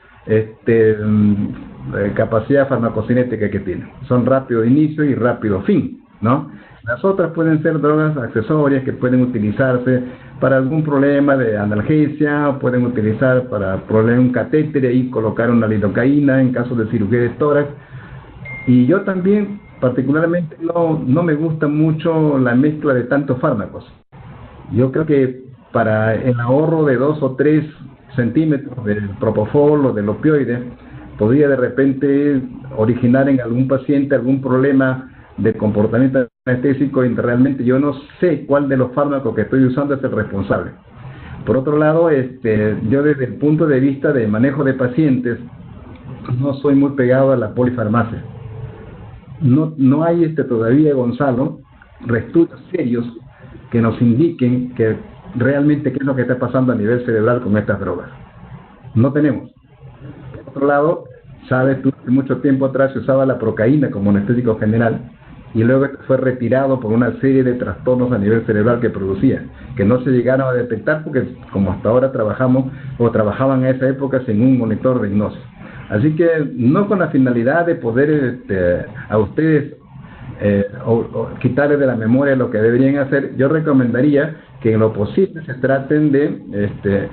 capacidad farmacocinética que tiene. Son rápido inicio y rápido fin, ¿no? Las otras pueden ser drogas accesorias que pueden utilizarse para algún problema de analgesia, o pueden utilizar para poner un catéter y colocar una lidocaína en caso de cirugía de tórax. Y yo también, particularmente, no me gusta mucho la mezcla de tantos fármacos. Yo creo que para el ahorro de 2 o 3 centímetros del propofol o del opioide, podría de repente originar en algún paciente algún problema de comportamiento anestésico, y realmente yo no sé cuál de los fármacos que estoy usando es el responsable. Por otro lado, yo desde el punto de vista de manejo de pacientes, no soy muy pegado a la polifarmacia. No hay todavía, Gonzalo, estudios serios que nos indiquen que realmente qué es lo que está pasando a nivel cerebral con estas drogas. No tenemos. Por otro lado, sabes tú que mucho tiempo atrás se usaba la procaína como anestésico general, y luego fue retirado por una serie de trastornos a nivel cerebral que producía, que no se llegaron a detectar porque como hasta ahora trabajaban en esa época sin un monitor de hipnosis. Así que no con la finalidad de poder a ustedes o quitarles de la memoria lo que deberían hacer, yo recomendaría que en lo posible se traten de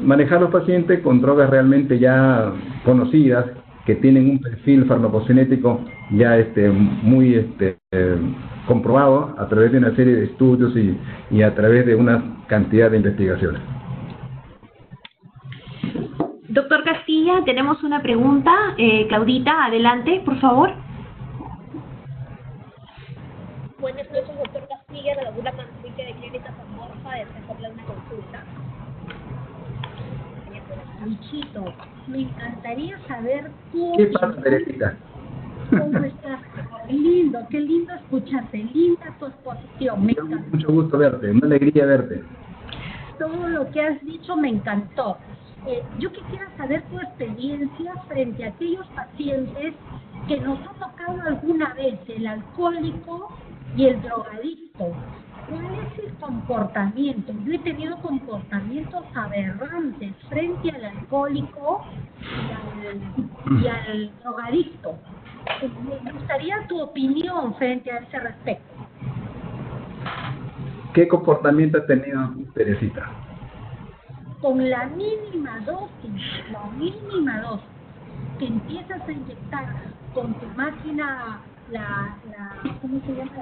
manejar los pacientes con drogas realmente ya conocidas, que tienen un perfil farmacocinético ya muy comprobado a través de una serie de estudios y a través de una cantidad de investigaciones. Doctor Castilla, tenemos una pregunta. Claudita, adelante, por favor. Buenas noches, doctor Castilla, de la Laguna Manrique de Clínica San Borja, de hacerle una consulta. Luchito, me encantaría saber tu ¿Qué pasa, Teresita? ¿Cómo estás? Lindo, qué lindo escucharte, linda tu exposición, me encantó. Mucho gusto verte, una alegría verte. Todo lo que has dicho me encantó. Yo quisiera saber tu experiencia frente a aquellos pacientes que nos ha tocado alguna vez, el alcohólico y el drogadicto. ¿Cuál es el comportamiento? Yo he tenido comportamientos aberrantes frente al alcohólico y al drogadicto. Me gustaría tu opinión frente a ese respecto. ¿Qué comportamiento has tenido, Teresita? Con la mínima dosis, que empiezas a inyectar con tu máquina, ¿cómo se llama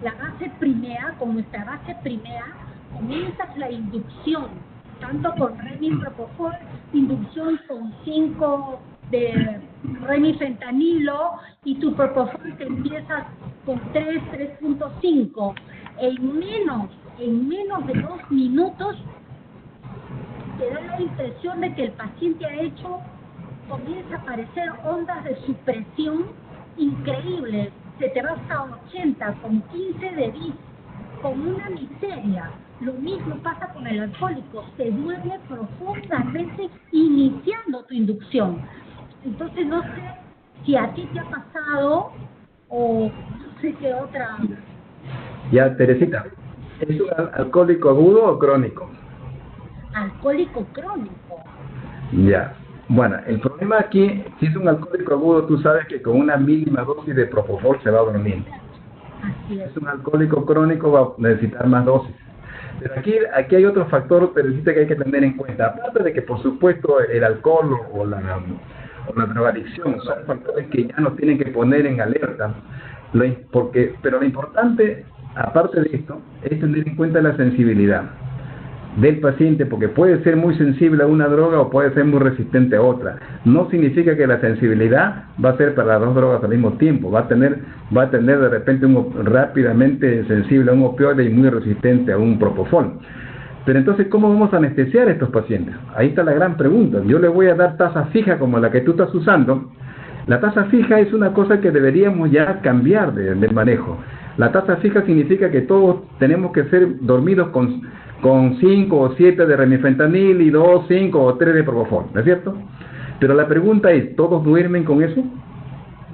la base primea, con nuestra base primea, comienzas la inducción, tanto con remipropofol, inducción con 5 de remifentanilo, y tu propofol te empiezas con 3.5. En menos de 2 minutos te da la impresión de que el paciente comienza a aparecer ondas de supresión increíbles. Se te va hasta 80, con 15 de bis, con una miseria. Lo mismo pasa con el alcohólico, se duerme profundamente iniciando tu inducción. Entonces no sé si a ti te ha pasado o no sé qué otra. Ya, Teresita, ¿es un alcohólico agudo o crónico? Alcohólico crónico. Ya. Bueno, el problema aquí, si es un alcohólico agudo, tú sabes que con una mínima dosis de propofol se va a dormir. Así es. Es un alcohólico crónico, va a necesitar más dosis. Pero aquí hay otro factor, Teresita, que hay que tener en cuenta. Aparte de que, por supuesto, el alcohol o la drogadicción son factores que ya nos tienen que poner en alerta. Pero lo importante, aparte de esto, es tener en cuenta la sensibilidad del paciente, porque puede ser muy sensible a una droga o puede ser muy resistente a otra. No significa que la sensibilidad va a ser para las dos drogas al mismo tiempo. Va a tener de repente rápidamente sensible a un opioide y muy resistente a un propofol. Pero entonces, ¿cómo vamos a anestesiar a estos pacientes? Ahí está la gran pregunta. Yo le voy a dar tasa fija como la que tú estás usando. La tasa fija es una cosa que deberíamos ya cambiar de manejo. La tasa fija significa que todos tenemos que ser dormidos con 5 o 7 de remifentanil y 2, 5 o 3 de propofol, ¿no es cierto? Pero la pregunta es, ¿todos duermen con eso?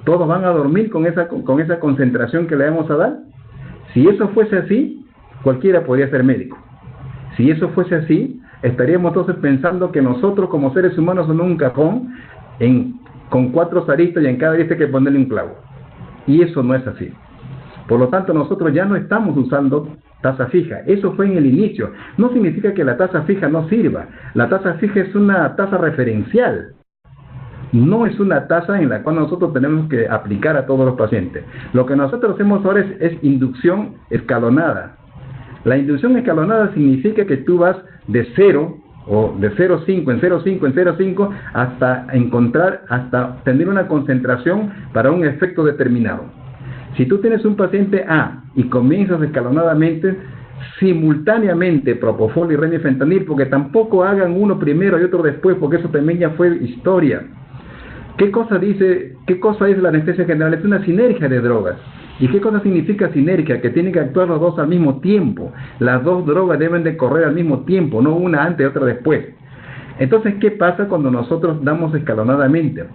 ¿Todos van a dormir con esa concentración que le vamos a dar? Si eso fuese así, cualquiera podría ser médico. Si eso fuese así, estaríamos entonces pensando que nosotros como seres humanos somos un cajón con 4 aristas y en cada arista hay que ponerle un clavo. y eso no es así. Por lo tanto, nosotros ya no estamos usando tasa fija. Eso fue en el inicio. No significa que la tasa fija no sirva. La tasa fija es una tasa referencial. No es una tasa en la cual nosotros tenemos que aplicar a todos los pacientes. Lo que nosotros hacemos ahora es inducción escalonada. La inducción escalonada significa que tú vas de 0 o de 0,5 en 0,5 en 0,5 hasta tener una concentración para un efecto determinado. Si tú tienes un paciente A y comienzas escalonadamente, simultáneamente propofol y remifentanil, porque tampoco hagan uno primero y otro después, porque eso también ya fue historia. ¿Qué cosa es la anestesia general? Es una sinergia de drogas. ¿Y qué cosa significa sinergia? Que tienen que actuar los dos al mismo tiempo. Las dos drogas deben de correr al mismo tiempo, no una antes y otra después. Entonces, ¿qué pasa cuando nosotros damos escalonadamente?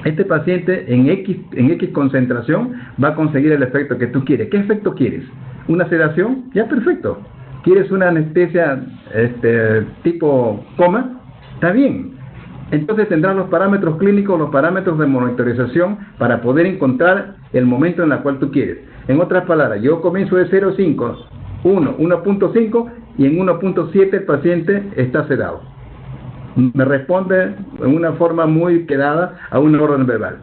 Este paciente en X concentración va a conseguir el efecto que tú quieres. ¿Qué efecto quieres? ¿Una sedación? Ya, perfecto. ¿Quieres una anestesia tipo coma? Está bien. Entonces tendrás los parámetros clínicos, los parámetros de monitorización para poder encontrar el momento en el cual tú quieres. En otras palabras, yo comienzo de 0,5, 1.5 y en 1.7 el paciente está sedado. Me responde en una forma muy quedada a una orden verbal.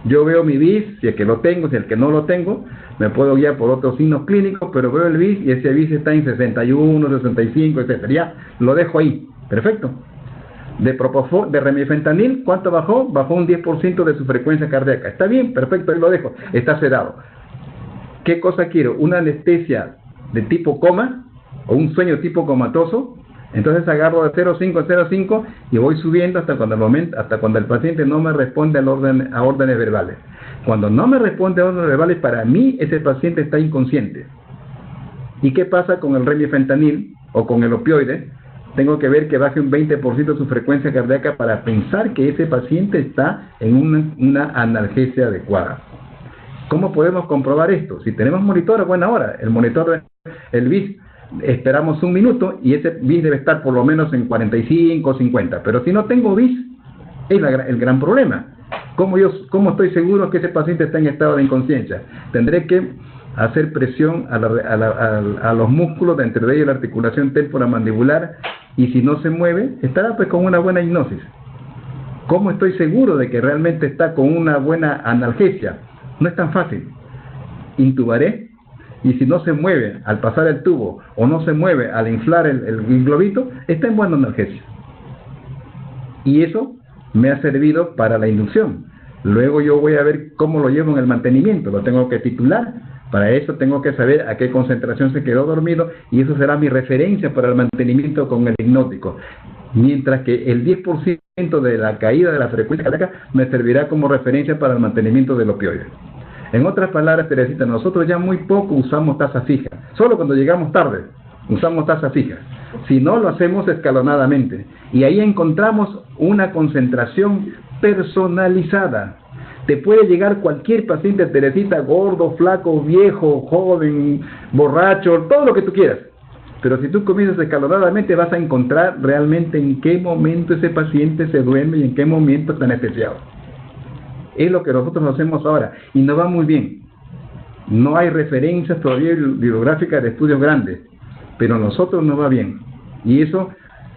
Yo veo mi BIS, si es que lo tengo, si es que no lo tengo, me puedo guiar por otros signos clínicos, pero veo el BIS y ese BIS está en 61, 65, etc. Ya lo dejo ahí. Perfecto. De remifentanil, ¿cuánto bajó? Bajó un 10% de su frecuencia cardíaca. Está bien, perfecto, ahí lo dejo. Está sedado. ¿Qué cosa quiero? ¿Una anestesia de tipo coma o un sueño tipo comatoso? Entonces agarro de 0,5 a 0,5 y voy subiendo hasta cuando el paciente no me responde a órdenes verbales. Cuando no me responde a órdenes verbales, para mí ese paciente está inconsciente. ¿Y qué pasa con el remifentanil o con el opioide? Tengo que ver que baje un 20% su frecuencia cardíaca para pensar que ese paciente está en una analgesia adecuada. ¿Cómo podemos comprobar esto? Si tenemos monitor a buena hora, el monitor, el BIS, esperamos un minuto y ese BIS debe estar por lo menos en 45 o 50. Pero si no tengo BIS, es el gran problema. ¿Cómo estoy seguro que ese paciente está en estado de inconsciencia? Tendré que hacer presión a los músculos de entre ellos la articulación temporomandibular, y si no se mueve, estará pues con una buena hipnosis. ¿Cómo estoy seguro de que realmente está con una buena analgesia? No es tan fácil. Intubaré, y si no se mueve al pasar el tubo o no se mueve al inflar el globito, está en buena analgesia. Y eso me ha servido para la inducción. Luego yo voy a ver cómo lo llevo en el mantenimiento, lo tengo que titular. Para eso tengo que saber a qué concentración se quedó dormido y eso será mi referencia para el mantenimiento con el hipnótico. Mientras que el 10% de la caída de la frecuencia cardíaca me servirá como referencia para el mantenimiento del opioide. En otras palabras, Teresita, nosotros ya muy poco usamos tasa fija. Solo cuando llegamos tarde usamos tasa fija. Si no, lo hacemos escalonadamente. Y ahí encontramos una concentración personalizada. Te puede llegar cualquier paciente, Teresita, gordo, flaco, viejo, joven, borracho, todo lo que tú quieras. Pero si tú comienzas escalonadamente vas a encontrar realmente en qué momento ese paciente se duerme y en qué momento está anestesiado. Es lo que nosotros hacemos ahora y nos va muy bien. No hay referencias todavía bibliográficas de estudios grandes, pero a nosotros nos va bien. Y eso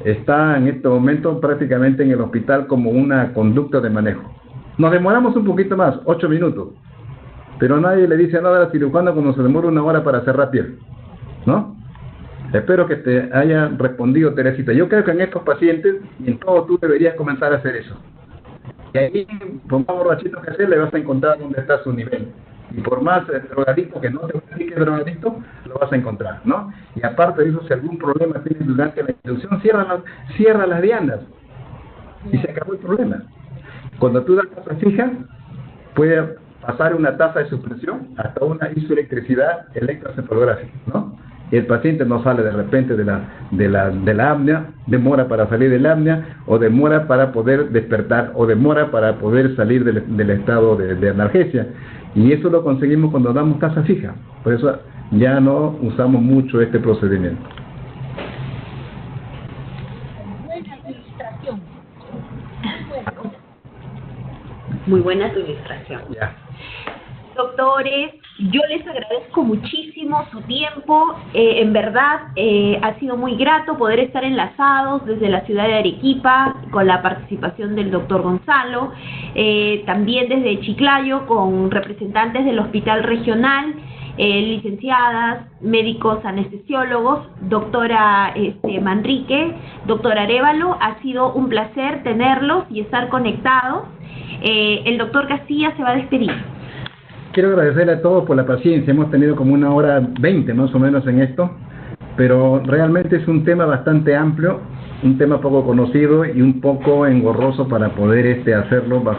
está en este momento prácticamente en el hospital como una conducta de manejo. Nos demoramos un poquito más, 8 minutos, pero nadie le dice nada al cirujano cuando se demora 1 hora para cerrar piel, ¿no? Espero que te haya respondido, Teresita. Yo creo que en estos pacientes y en todo tú deberías comenzar a hacer eso. Y ahí, por más borrachito que sea, le vas a encontrar dónde está su nivel. Y por más drogadicto que no te explique drogadicto, lo vas a encontrar, ¿no? Y aparte de eso, si algún problema tienes durante la inducción, cierra las dianas y se acabó el problema. Cuando tú das tasa fija, puede pasar una tasa de supresión hasta una isoelectricidad electroencefalográfica, ¿no? Y el paciente no sale de repente de la apnea, demora para salir de la apnea, o demora para poder despertar, o demora para poder salir del estado de analgesia. Y eso lo conseguimos cuando damos tasa fija. Por eso ya no usamos mucho este procedimiento. Buena administración. Muy buena administración. Ya. doctores, yo les agradezco muchísimo su tiempo. En verdad, ha sido muy grato poder estar enlazados desde la ciudad de Arequipa con la participación del doctor Gonzalo, también desde Chiclayo con representantes del Hospital Regional, licenciadas, médicos anestesiólogos, doctora Manrique, doctora Arévalo. Ha sido un placer tenerlos y estar conectados. El doctor Castilla se va a despedir. Quiero agradecerle a todos por la paciencia. Hemos tenido como 1h20 más o menos en esto, pero realmente es un tema bastante amplio, un tema poco conocido y un poco engorroso para poder hacerlo bajo